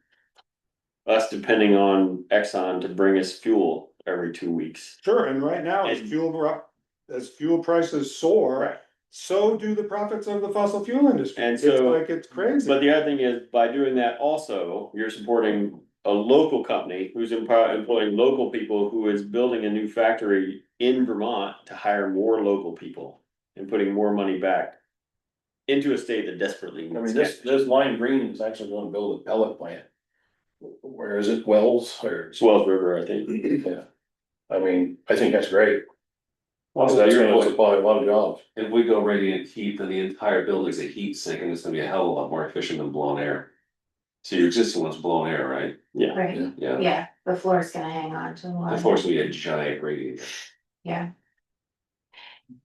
us depending on Exxon to bring us fuel every 2 weeks. Sure, and right now, as And- fuel prices soar, so do the profits of the fossil fuel industry. And It's so- like, it's crazy. But the other thing is, by doing that also, you're supporting a local company who's employing local people, who is building a new factory in Vermont to hire more local people and putting more money back into a state that desperately I mean, needs this Lime Green is actually gonna build a pellet plant. Where is it, Wells or? Swells River, I think. Yeah, I mean, I think that's great. Well, So that's your gonna point, supply a lot of jobs. if we go radiant heat, then the entire building's a heat sink and it's gonna be a hell of a lot more efficient than blown air. So your existing one's blown air, right? Yeah. Right, Yeah. yeah, The floor's gonna hang on to the The wall. floor's gonna be a giant radiator. Yeah.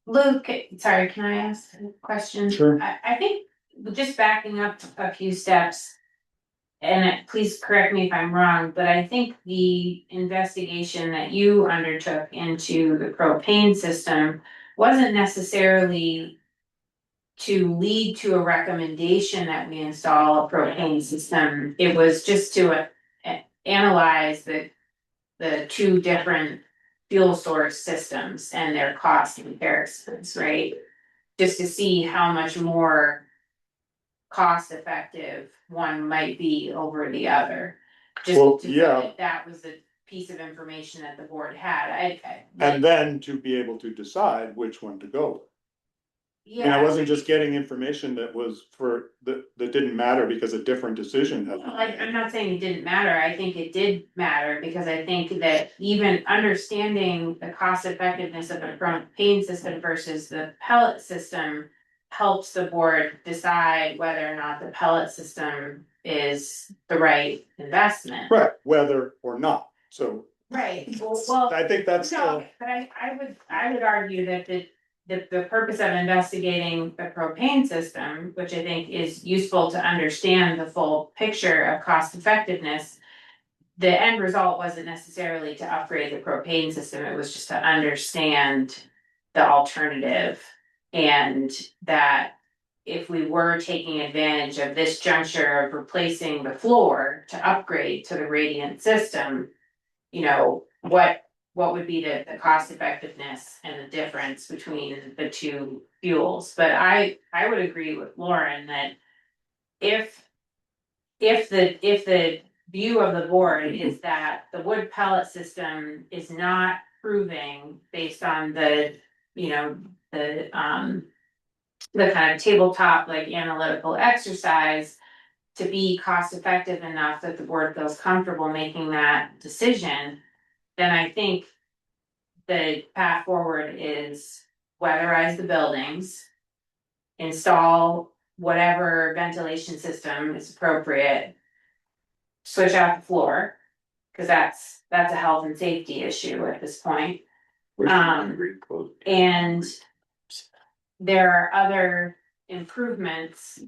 Luke, sorry, can I ask a question? Sure. I think just backing up a few steps. And please correct me if I'm wrong, but I think the investigation that you undertook into the propane system wasn't necessarily to lead to a recommendation that we install a propane system. It was just to analyze the two different fuel source systems and their cost comparisons, right? Just to see how much more cost effective one might be over the other. Well, Just to yeah. say that was a piece of information that the board had, And then to be able to decide which one to go with. And I yeah. wasn't just getting information that was that didn't matter because a different decision had. Well, I'm not saying it didn't matter, I think it did matter, because I think that even understanding the cost effectiveness of a propane system versus the pellet system. Helps the board decide whether or not the pellet system is the right investment. Right, whether or not, so Right, well. I think that's No, but I would argue that the purpose of investigating the propane system, which I think is useful to understand the full picture of cost effectiveness. The end result wasn't necessarily to upgrade the propane system, it was just to understand the alternative. And that if we were taking advantage of this juncture of replacing the floor to upgrade to the radiant system. You know, what would be the cost effectiveness and the difference between the two fuels, but I would agree with Lauren that. If the view of the board is that the wood pellet system is not proving based on the, you know, the kind of tabletop like analytical exercise. To be cost effective enough that the board feels comfortable making that decision, then I think. The path forward is weatherize the buildings. Install whatever ventilation system is appropriate. Switch out the floor, cause that's a health and safety issue at this point. And there are other improvements,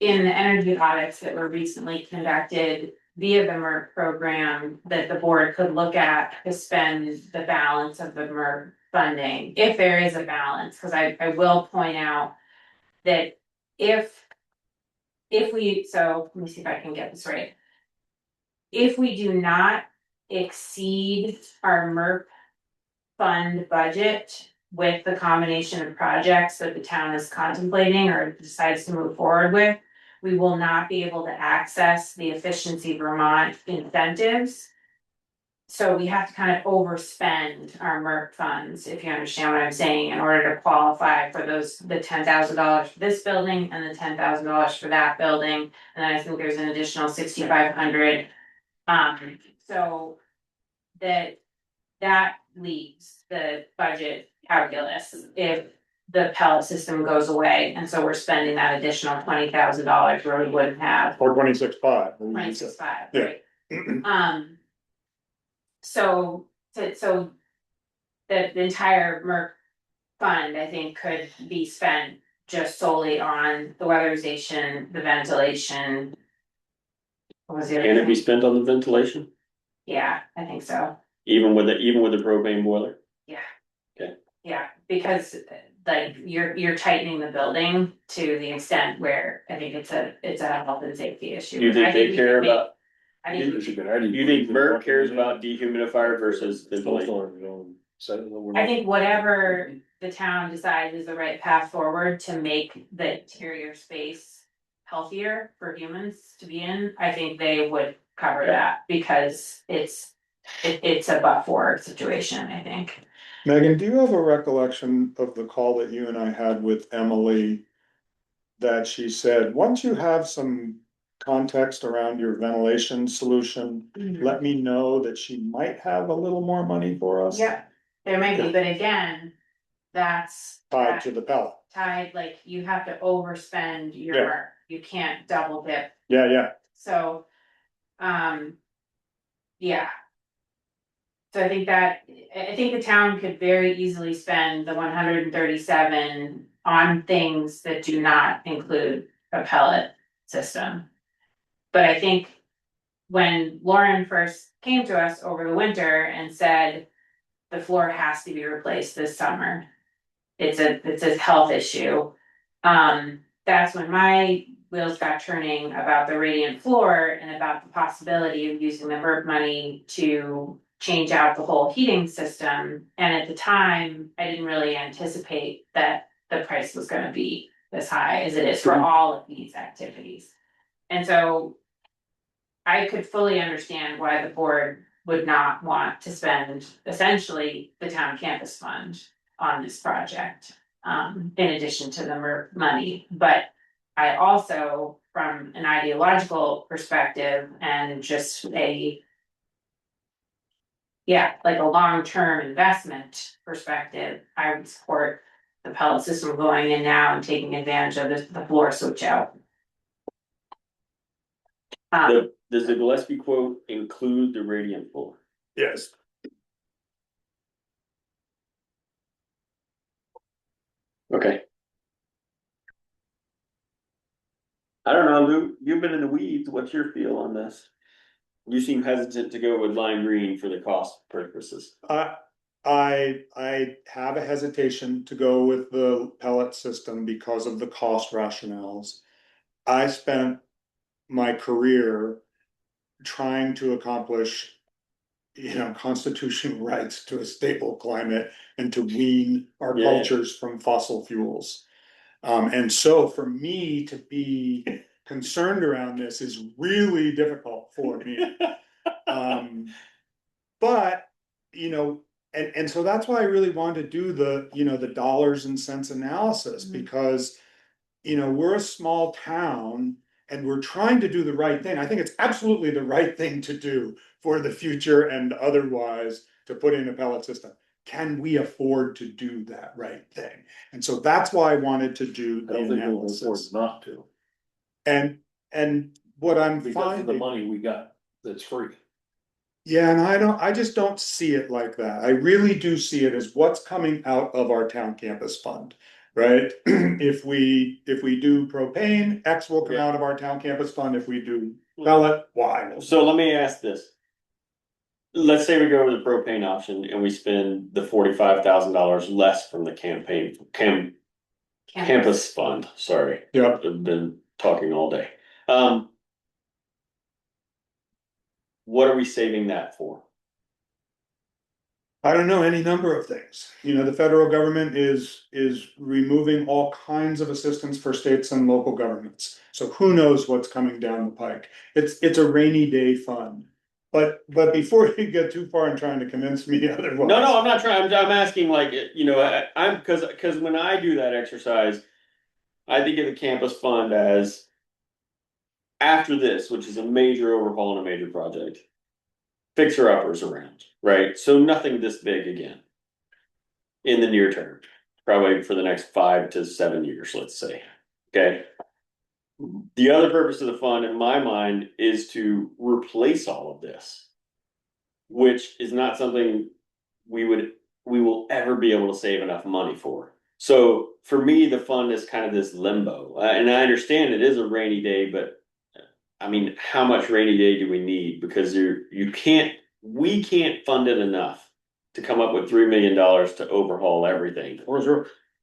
in the energy audits that were recently conducted via the MERP program that the board could look at to spend the balance of the MERP funding, if there is a balance, cause I will point out that if we, so let me see if I can get this right. If we do not exceed our MERP fund budget with the combination of projects that the town is contemplating or decides to move forward with, we will not be able to access the Efficiency Vermont incentives. So we have to kind of overspend our MERP funds, if you understand what I'm saying, in order to qualify for the $10,000 for this building and the $10,000 for that building. And then I think there's an additional 6,500. So that leaves the budget calculus if the pellet system goes away, and so we're spending that additional $20,000 where we wouldn't have. Or 26.5. 26.5, Yeah. right? So the entire MERP fund, I think, could be spent just solely on the weatherization, the ventilation. What was the other Can it be thing? spent on the ventilation, Yeah, I think so. even with the propane boiler? Yeah, because like you're tightening the building to the extent where I think it's a health and safety issue. Do you think I they we care can make- about, I think, It's a good idea. you think MERC cares about dehumidifier versus ventilation? I think whatever the town decides is the right path forward to make the interior space healthier for humans to be in, I think they would cover that because it's a but-for situation, I think. Megan, do you have a recollection of the call that you and I had with Emily? That she said, once you have some context around your ventilation solution, let me know that she might have a little more money for us. Yeah, there might be, but again, that's. Tied to the pellet. Tied, like you have to overspend your, you can't double dip. Yeah. So, Yeah. So I think I think the town could very easily spend the 137 on things that do not include a pellet system. But I think when Lauren first came to us over the winter and said the floor has to be replaced this summer, it's a health issue. That's when my wheels got turning about the radiant floor and about the possibility of using the MERP money to change out the whole heating system. And at the time, I didn't really anticipate that the price was gonna be as high as it is for all of these activities. And so I could fully understand why the board would not want to spend essentially the town campus fund on this project. In addition to the MERP money, but I also, from an ideological perspective and just like a long-term investment perspective, I would support the pellet system going in now and taking advantage of the floor switch out. Does the Gillespie quote include the radiant floor? Yes. Okay. I don't know, Lou, you've been in the weeds, what's your feel on this? You seem hesitant to go with lime green for the cost purposes. I have a hesitation to go with the pellet system because of the cost rationales. I spent my career trying to accomplish, constitutional rights to a stable climate and to wean our Yeah. cultures from fossil fuels. And so for me to be concerned around this is really difficult for me. But, and so that's why I really wanted to do the dollars and cents analysis, because, we're a small town and we're trying to do the right thing. I think it's absolutely the right thing to do for the future and otherwise to put in a pellet system. Can we afford to do that right thing? And so that's why I wanted to do I the don't think we can afford analysis. not to, And what I'm because of the finding. money we got that's free. Yeah, and I just don't see it like that. I really do see it as what's coming out of our town campus fund, right? If we do propane, X will come out of our town campus fund. If we do pellet, Y. So let me ask this. Let's say we go with the propane option and we spend the $45,000 less from the campus fund, sorry. Yeah. I've been talking all day. What are we saving that for? I don't know, any number of things. The federal government is removing all kinds of assistance for states and local governments. So who knows what's coming down the pike? It's a rainy day fund. But before you get too far in trying to convince me otherwise. No, I'm not trying, I'm asking like, I'm, cause when I do that exercise, I think of the campus fund as after this, which is a major overhaul and a major project, fixer uppers around, right? So nothing this big again in the near term, probably for the next 5 to 7 years, let's say. Okay. The other purpose of the fund, in my mind, is to replace all of this, which is not something we will ever be able to save enough money for. So for me, the fund is kind of this limbo, and I understand it is a rainy day, but I mean, how much rainy day do we need? Because we can't fund it enough to come up with $3 million to overhaul everything.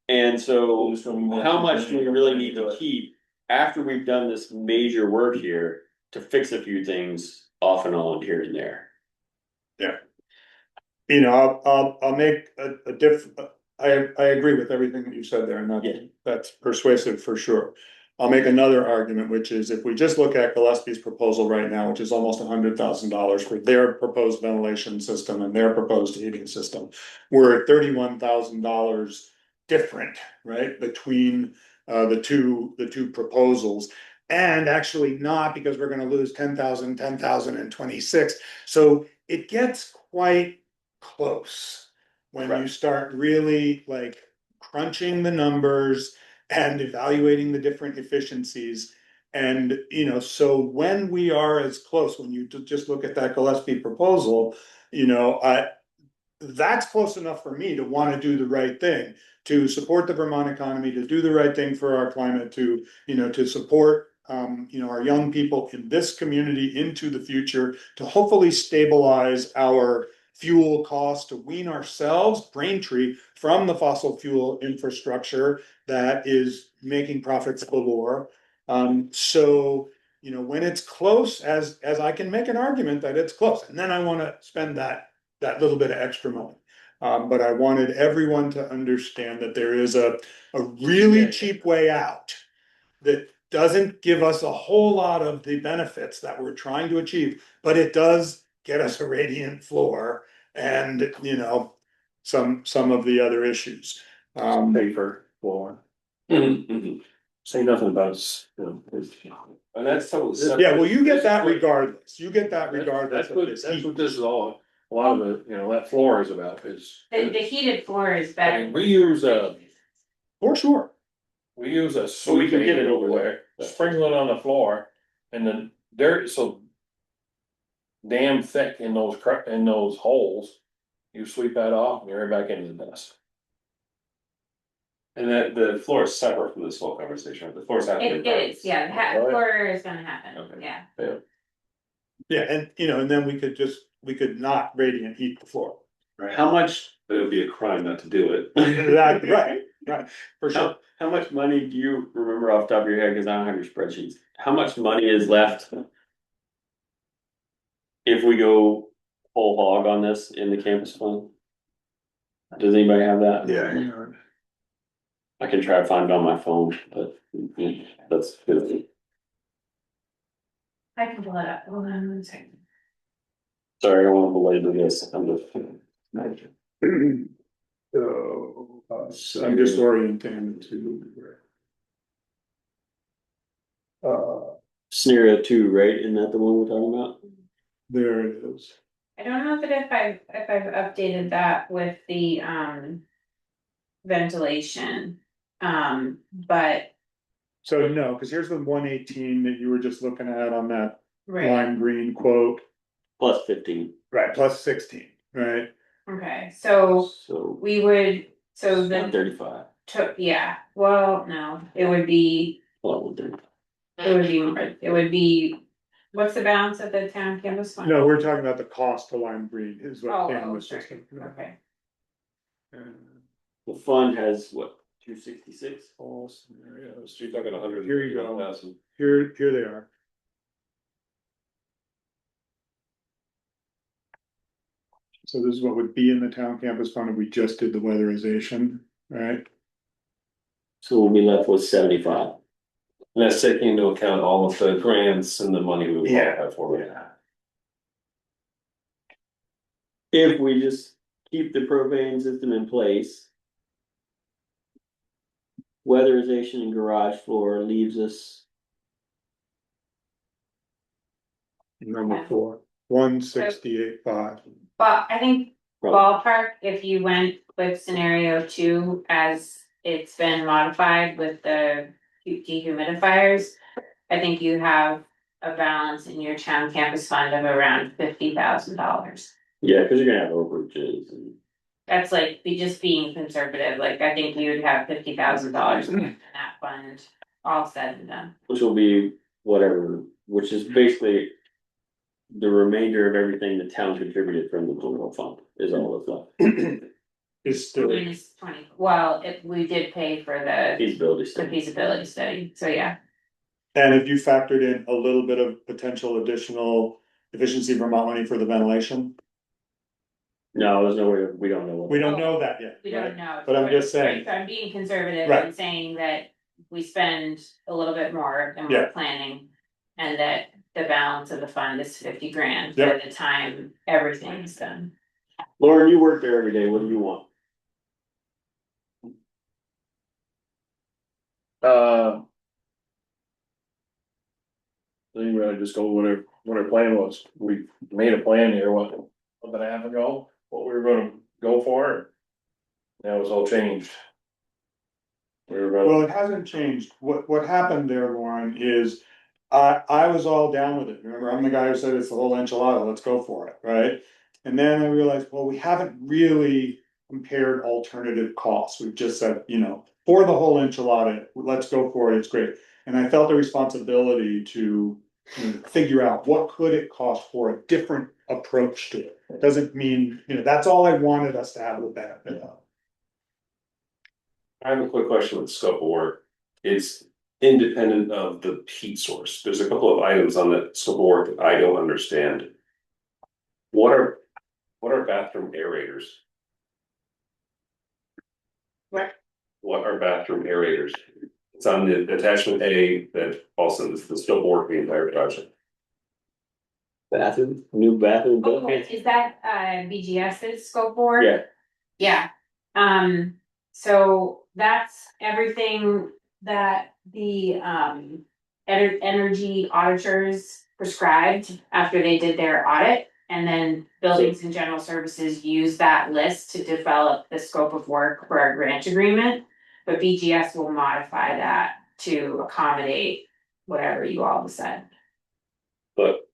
And so how much do we really need to keep after we've done this major work here to fix a few things off and on here and there? Yeah. I'll make a I agree with everything that you said there, and that's persuasive for sure. I'll make another argument, which is if we just look at Gillespie's proposal right now, which is almost $100,000 for their proposed ventilation system and their proposed heating system, we're at $31,000 different, right, between the two proposals. And actually not, because we're gonna lose 10,000, 10,000, and 26. So it gets quite close when you start really like crunching the numbers and evaluating the different efficiencies. And, so when we are as close, when you just look at that Gillespie proposal, that's close enough for me to want to do the right thing, to support the Vermont economy, to do the right thing for our climate, to support our young people in this community into the future, to hopefully stabilize our fuel costs, to wean ourselves, Braintree, from the fossil fuel infrastructure that is making profits galore. So, when it's close, as I can make an argument that it's close, and then I want to spend that little bit of extra money. But I wanted everyone to understand that there is a really cheap way out that doesn't give us a whole lot of the benefits that we're trying to achieve, but it does get us a radiant floor and, some of the other issues. Paper floor, Mhm. say nothing about, And that's totally separate. Yeah, well, you get that regardless. You get that regardless That's of what, this that's heat. what this is all, a lot of it, that floor is about, is. The heated floor is I better. mean, we use For sure. we use a Well, we can sweeping get it over over there, sprinkle it on the floor, and then dirt is so damn thick in those holes, you sweep that off and you're right back into the dust. And that the floor is separate from this whole conversation, right? The floor is happening. It is, yeah, the Oh, yeah. floor is gonna happen, Okay. yeah. Yeah, and then we could not radiant heat the floor. Right. How much, But it would be a crime not to do it. Right, for sure. how much money do you remember off the top of your head, cause I don't have your spreadsheets, how much money is left? If we go whole hog on this in the campus fund? Does anybody have that? Yeah. I can try to find it on my phone, but that's good. I can pull it up, hold on one second. Sorry, I don't want to belabor this, I'm just. So, I'm just orienting to. Scenario 2, right? Isn't that the one we're talking about? There it is. I don't know if I've updated that with the ventilation, but, So no, because here's the 118 that you were just looking at on that right, lime green quote, Plus 15, right, plus 16, right? okay, so so we would, so the 135. yeah, well, no, it would be. Well, 130. It would be more, it would be, what's the balance of the town canvas fund? No, we're talking about the cost to lime green is what Oh, Dan was sorry, just. looking at. okay, The fund has what, 266? All scenarios, you're talking 100. Here you go. 1,000. Here they are. So this is what would be in the town campus fund if we just did the weatherization, right? So we'll be left with 75. And that's taking into account all of the grants and the money we would Yeah. have for it. If we just keep the propane system in place. Weatherization and garage floor leaves us, Number 4, 168.5. but I think Right. ballpark, if you went with scenario 2 as it's been modified with the dehumidifiers. I think you have a balance in your town campus fund of around $50,000. yeah, cause you're gonna have overages and. That's like, just being conservative, like I think you would have $50,000 in that fund, all said and done. Which will be whatever, which is basically. The remainder of everything the town contributed from the general fund is all that's left, Is still, Minus 20, well, we did pay for the feasibility study. feasibility study, so yeah. and if you factored in a little bit of potential additional efficiency Vermont money for the ventilation, No, there's no way, we don't know. what- we don't know that yet, We right? don't know. But I'm just saying. Right, so I'm being conservative Right. and saying that we spend a little bit more than Yeah. we're planning. And that the balance of the fund is 50 grand Yeah. by the time everything's done. Lauren, you work there every day, what do you want? I think we ought to just go with what our plan was, we made a plan here, what, a month and a half ago, what we were gonna go for. Now it's all changed. We were gonna, Well, it hasn't changed. What happened there, Lauren, is I was all down with it. Remember, I'm the guy who said it's the whole enchilada, let's go for it, right? And then I realized, well, we haven't really compared alternative costs. We've just said, for the whole enchilada, let's go for it, it's great. And I felt a responsibility to figure out what could it cost for a different approach to it. It doesn't mean, that's all I wanted us to have the benefit of. I have a quick question with the scope of work. It's independent of the heat source. There's a couple of items on that scope of work that I don't understand. What are bathroom aerators? What are bathroom aerators? It's on the attachment A that also is the scope of work the entire project. New bathroom. Oh, is that BGS's scope board? Yeah. Yeah, so that's everything that the energy auditors prescribed after they did their audit. And then buildings and general services use that list to develop the scope of work for our grant agreement. But BGS will modify that to accommodate whatever you all decide. But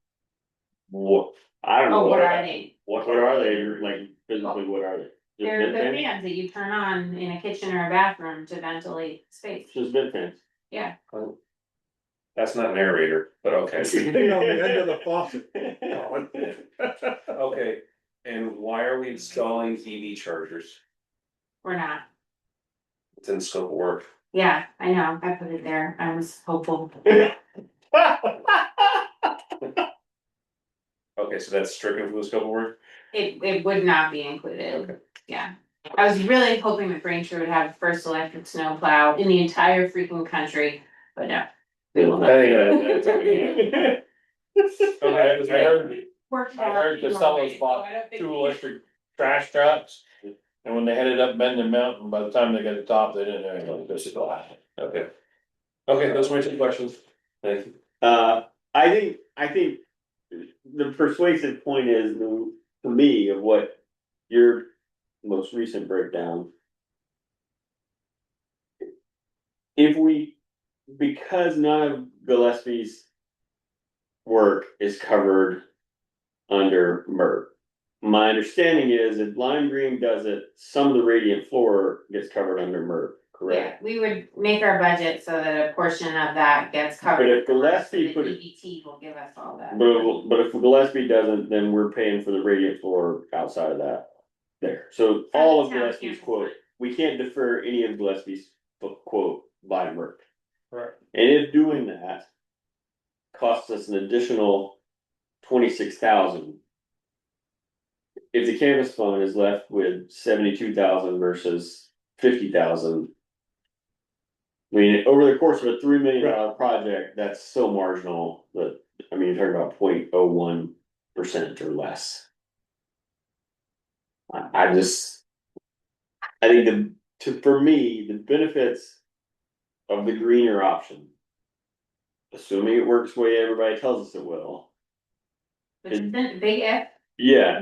what, I don't know. Oh, what are they? What are they, like, physically, what are they? Just They're vent the fans? fans that you turn on in a kitchen or a bathroom to ventilate space. Just vent fans. Yeah. that's not an aerator, but okay. Thing on the end of the faucet. Okay, and why are we installing EV chargers? We're not. It's in the scope of work. Yeah, I know. I put it there. I was hopeful. Okay, so that's stricken from the scope of work? It would not be included. Yeah. I was really hoping that Braintree would have the first electric snow plow in the entire freaking country, but no. They will not. Okay, I heard, Worked I out heard either Casellas way, so bought I don't think 2 we- electric trash trucks. And when they headed up Bendon Mountain, by the time they got to the top, they didn't have any electricity. Okay. Okay, those are my 2 questions. Thank you. I think the persuasive point is, to me, of what your most recent breakdown. If we, because none of Gillespie's work is covered under MERP. My understanding is if Lime Green does it, some of the radiant floor gets covered under MERP, Yeah, correct? we would make our budget so that a portion of that gets covered. But if Gillespie The put it, DBT will give us all that. but if Gillespie doesn't, then we're paying for the radiant floor outside of that. There, so all of Town Gillespie's campus. quote, we can't defer any of Gillespie's quote by MERP. Correct. And if doing that costs us an additional 26,000. If the canvas fund is left with 72,000 versus 50,000. I mean, over the course of a $3 million project, that's so marginal that, I mean, you're talking about 0.01% or less. I think for me, the benefits of the greener option, assuming it works the way everybody tells us it will. Which isn't big if, Yeah,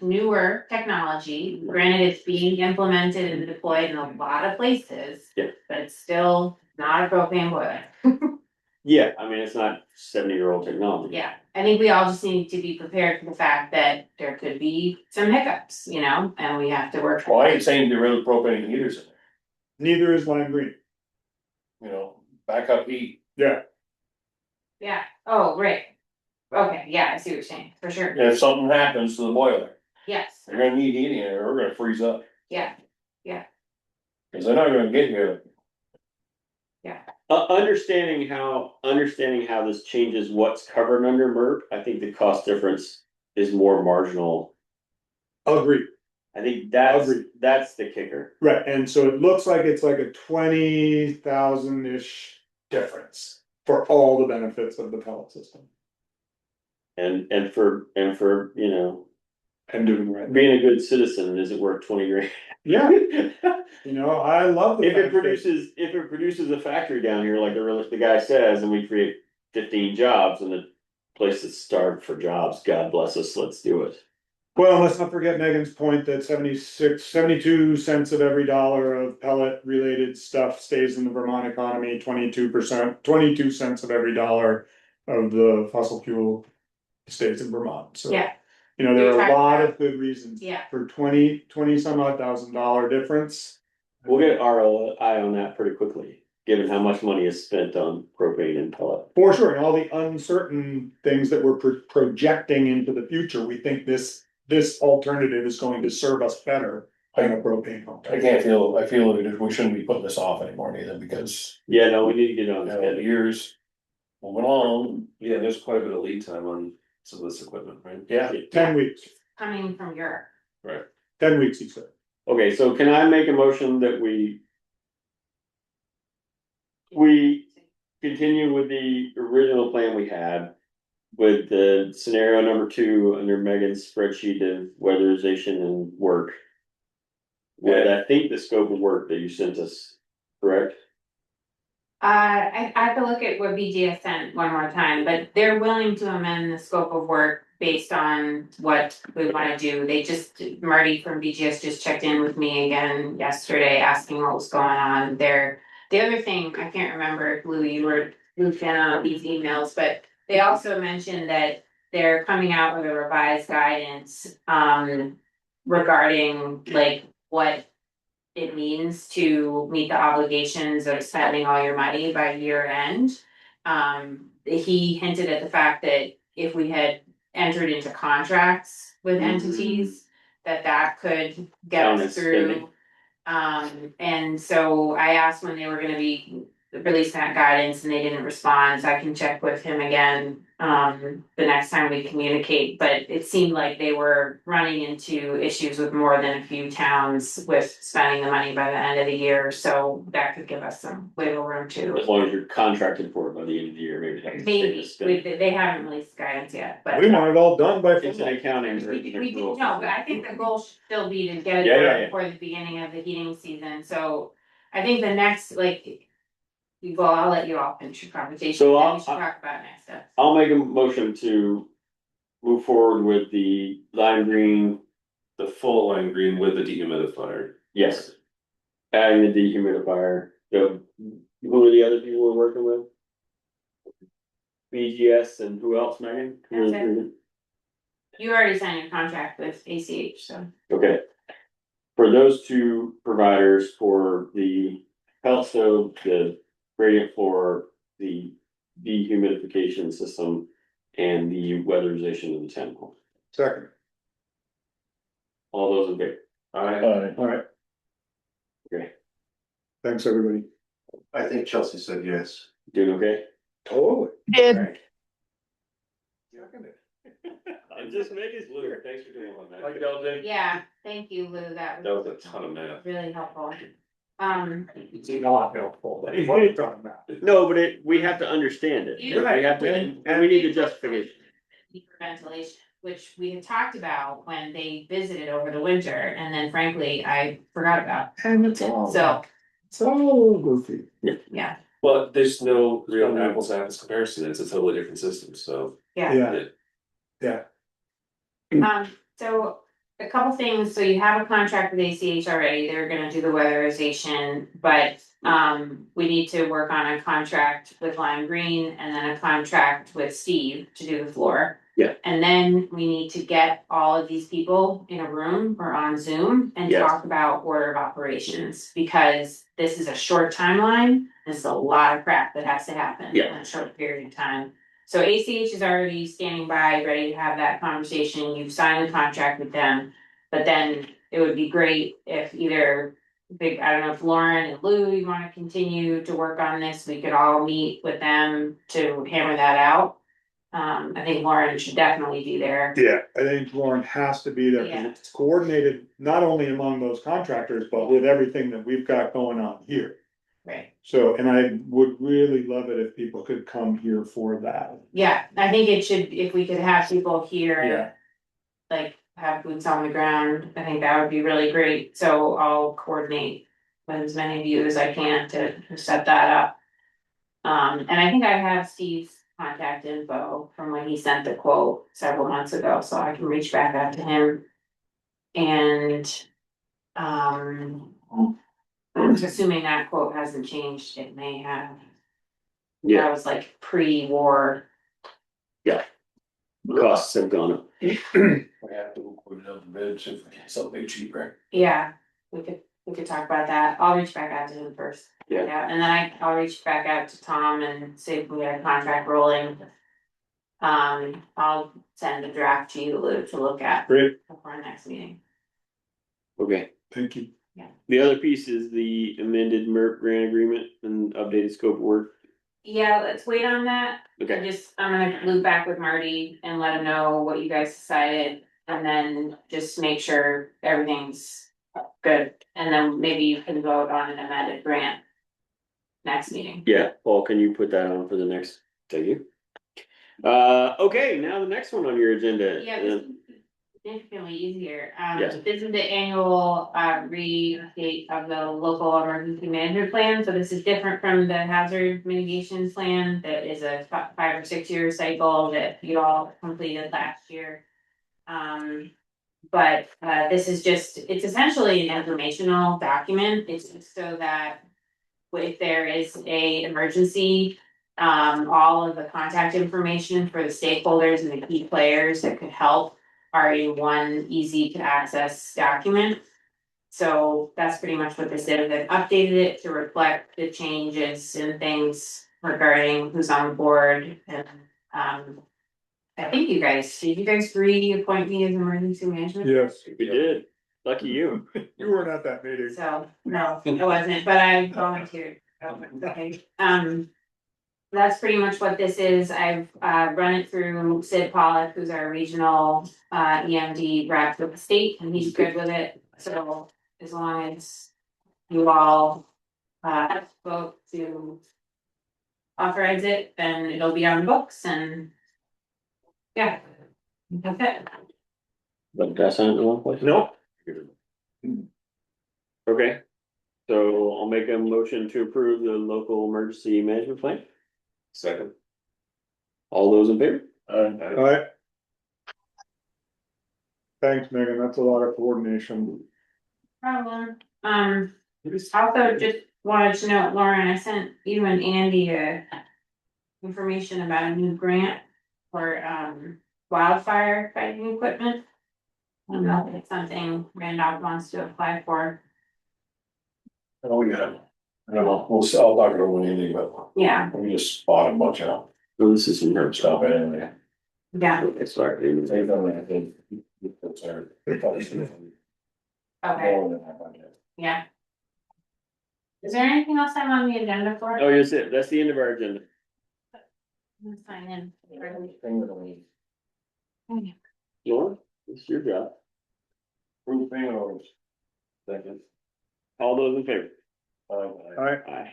newer technology, granted it's being implemented and deployed in a lot of places. Yeah. But it's still not a propane boiler. yeah, I mean, it's not 70-year-old technology. Yeah, I think we all just need to be prepared for the fact that there could be some hiccups, and we have to work. Well, I ain't saying get rid of propane heaters in there, Neither is Lime Green. backup heat. Yeah. Yeah, oh, right. Okay, yeah, I see what you're saying, for sure. And if something happens to the boiler, Yes, they're gonna need heating and we're gonna freeze up. yeah, Cause they're not gonna get here. Understanding how this changes what's covered under MERP, I think the cost difference is more marginal. Agreed. I think Agreed. that's the kicker. Right, and so it looks like it's like a 20,000-ish difference for all the benefits of the pellet system And for, and doing the right thing. being a good citizen, is it worth 20 grand? Yeah, I love the If it fact that- produces a factory down here, like the guy says, and we create 15 jobs and the place is starved for jobs, God bless us, let's do it. Well, let's not forget Megan's point that 72 cents of every dollar of pellet related stuff stays in the Vermont economy, 22 cents of every dollar of the fossil fuel stays in Vermont, so. Yeah. You know, there You're are a talking lot about- of good reasons. Yeah. For 20 some odd $1,000 difference. We'll get ROI on that pretty quickly, given how much money is spent on propane and pellet. For sure, and all the uncertain things that we're projecting into the future, we think this alternative is going to serve us better than a propane pump. I feel that we shouldn't be putting this off anymore neither, because, Yeah, no, we need to get on you this. know, the years moving along, Yeah, there's quite a bit of lead time on some of this equipment, right? yeah. 10 weeks, Coming from Europe. 10 weeks, he said. Okay, so can I make a motion that we continue with the original plan we had with the scenario number 2 under Megan's spreadsheet of weatherization and work? With, I think, the scope of work that you sent us, correct? I have to look at what BGS sent one more time, but they're willing to amend the scope of work based on what we wanna do. Marty from BGS just checked in with me again yesterday, asking what was going on there. The other thing, I can't remember if Lou, you were looped in on these emails, but they also mentioned that they're coming out with a revised guidance, regarding like what it means to meet the obligations of spending all your money by year end. He hinted at the fact that if we had entered into contracts with entities, that could get Count us as spending. through. And so I asked when they were gonna be releasing that guidance and they didn't respond, so I can check with him again. The next time we communicate, but it seemed like they were running into issues with more than a few towns with spending the money by the end of the year, so that could give us some wiggle room too. As long as you're contracted for it by the end of the year, maybe. that's Maybe, they haven't released guidance yet, but. We want it all done by. It's an accounting. We do, no, but I think the goal should still be to get it Yeah, done yeah. before the beginning of the heating season, so I think the next, like. Well, I'll let you all finish your conversation, So then we should talk about next steps. I'll make a motion to move forward with the lime green, The full line green with the dehumidifier. yes. Adding the dehumidifier, who are the other people we're working with? BGS and who else, Megan? That's it. You already signed your contract with ACH, so. Okay. For those two providers for the pellet stove, the radiant floor, the dehumidification system, and the weatherization of the town hall. Second, All those in favor? Alright, all right. Okay. Thanks, everybody. I think Chelsea said yes. Doing okay? Totally. Alright. I'm just making sure. Thanks for doing all that. like y'all did. Yeah, thank you, Lou, that That was was a ton of math. really helpful. It's not helpful, but what are you talking about? No, but we have to understand it. You- We have to, and we need to justification. Deeper ventilation, which we had talked about when they visited over the winter, and then frankly, I forgot about, And it's all. so, It's all goofy. yeah, Well, there's no real apples to apples comparison, it's a totally different system, so. yeah. Yeah, So a couple things, so you have a contract with ACH already, they're gonna do the weatherization, but we need to work on a contract with Lime Green and then a contract with Steve to do the floor. Yeah. And then we need to get all of these people in a room or on Zoom and Yes. talk about order of operations, because this is a short timeline, there's a lot of crap that has to happen in Yeah. a short period of time. So ACH is already standing by, ready to have that conversation, you've signed a contract with them. But then it would be great if either, I don't know if Lauren and Lou, you wanna continue to work on this, we could all meet with them to hammer that out. I think Lauren should definitely be there. yeah, I think Lauren has to be there, Yeah. because it's coordinated not only among those contractors, but with everything that we've got going on here. Right. So, and I would really love it if people could come here for that. Yeah, I think it should, if we could have people here. Yeah. Like have boots on the ground, I think that would be really great, so I'll coordinate with as many of you as I can to set that up. And I think I have Steve's contact info from when he sent the quote several months ago, so I can reach back out to him. And, I'm assuming that quote hasn't changed, it may have. Yeah, That was like pre-war. costs have gone up. We have to put it up the bids if we get something cheaper. Yeah, we could talk about that. I'll reach back out to him first. Yeah. And then I'll reach back out to Tom and see if we got a contract rolling. I'll send a draft to you, Lou, to look at Great, before our next meeting. Okay, thank you. the other piece is the amended MERP grant agreement and updated scope of work. Yeah, let's wait on that. Okay, I'm gonna loop back with Marty and let him know what you guys decided, and then just make sure everything's good. And then maybe you can vote on an amended grant next meeting. yeah, Paul, can you put that on for the next, thank you. Okay, now the next one on your agenda. Yeah, this is significantly easier. Yes. This is the annual re-update of the local emergency management plan. So this is different from the hazard mitigation plan that is a 5 or 6 year cycle that you all completed last year. But this is just, it's essentially an informational document. It's just so that if there is a emergency, all of the contact information for the stakeholders and the key players that could help are in one easy to access document. So that's pretty much what this is. I've updated it to reflect the changes and things regarding who's on board. And I think did you guys reappoint me as emergency management? Yes, We did, lucky you. you weren't at that meeting. So, no, it wasn't, but I volunteered. Okay, that's pretty much what this is. I've run it through Sid Pollock, who's our regional EMD rep with the state, and he's good with it. So as long as you all vote to authorize it, then it'll be on the books and yeah, that's it. But that's not the one place? Nope. Okay, so I'll make a motion to approve the local emergency management plan. Second. All those in favor? Alright. Thanks, Megan, that's a lot of coordination. Problem. Also just wanted to know, Lauren, I sent you and Andy information about a new grant for wildfire fighting equipment. I don't know if it's something Randolph wants to apply for. Oh, yeah. I don't know, I'll talk to Wendy, but Yeah, we just bought a bunch of Oh, this is some herb stuff stuff. anyway. yeah, Okay, sorry. They've done that, that's our. okay, yeah. Is there anything else I'm on the agenda for? Oh, that's it, that's the end of our agenda. Let's sign in. Lauren, it's your job. Approve payment orders. Second. All those in favor? Alright, Aye.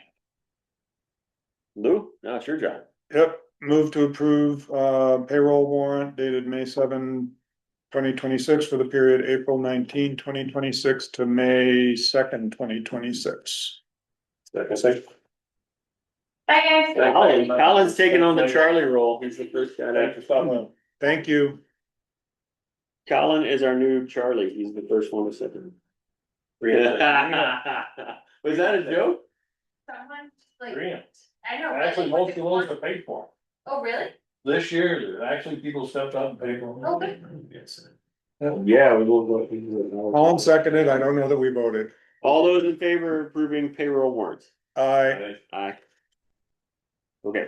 Lou, now it's your job. yep, move to approve payroll warrant dated May 7, 2026 for the period April 19, 2026 to May 2nd, 2026. Second. Bye, guys. Colin's taking on the Charlie role, he's the first guy Thanks to. for stopping. Thank you. Colin is our new Charlie, he's the first one to step in. Was that a joke? Someone like, Grant. I know. Actually, most of the ones are paid for. Oh, really? This year, actually, people stepped up and paid for them. Oh, good. Yeah, we will. Colin seconded, I don't know that we voted. All those in favor of approving payroll warrants? Aye. Aye. Okay.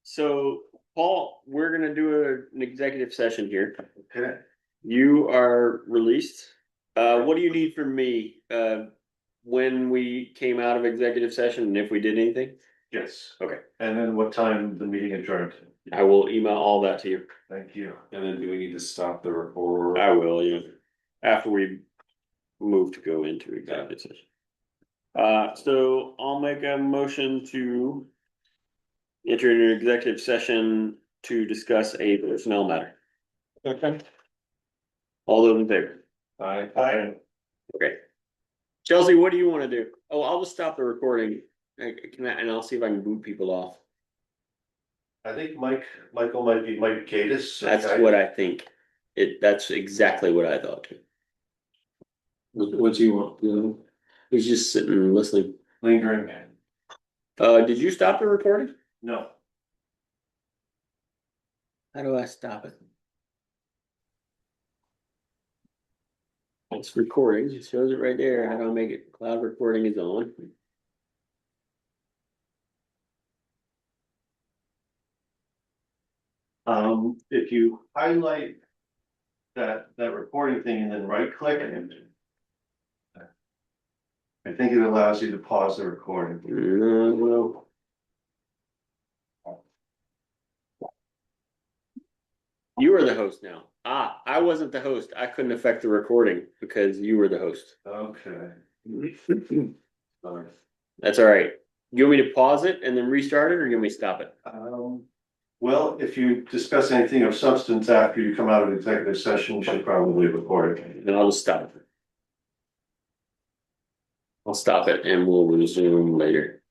So Paul, we're gonna do an executive session here. Okay. You are released. What do you need from me, when we came out of executive session and if we did anything? Yes. Okay. And then what time the meeting adjourned? I will email all that to you. Thank you. And then do we need to stop the record? I will, yeah, after we move to go into executive session. So I'll make a motion to enter into an executive session to discuss a personnel matter. Second. All those in favor? Aye. Aye. Okay. Chelsea, what do you wanna do? Oh, I'll just stop the recording. And I'll see if I can boot people off. I think Michael might be Mike Gatus. That's what I think. That's exactly what I thought too. What do you want, you know? He's just sitting and listening. Lingering. Did you stop the recording? No. How do I stop it? It's recording, it shows it right there. How do I make it? Cloud recording is on. If you highlight that recording thing and then right click it. I think it allows you to pause the recording. No. You are the host now. I wasn't the host. I couldn't affect the recording because you were the host. Okay. Alright. That's all right. You want me to pause it and then restart it, or you want me to stop it? Well, if you discuss anything of substance after you come out of executive session, you should probably record it. Then I'll just stop it. I'll stop it and we'll resume later.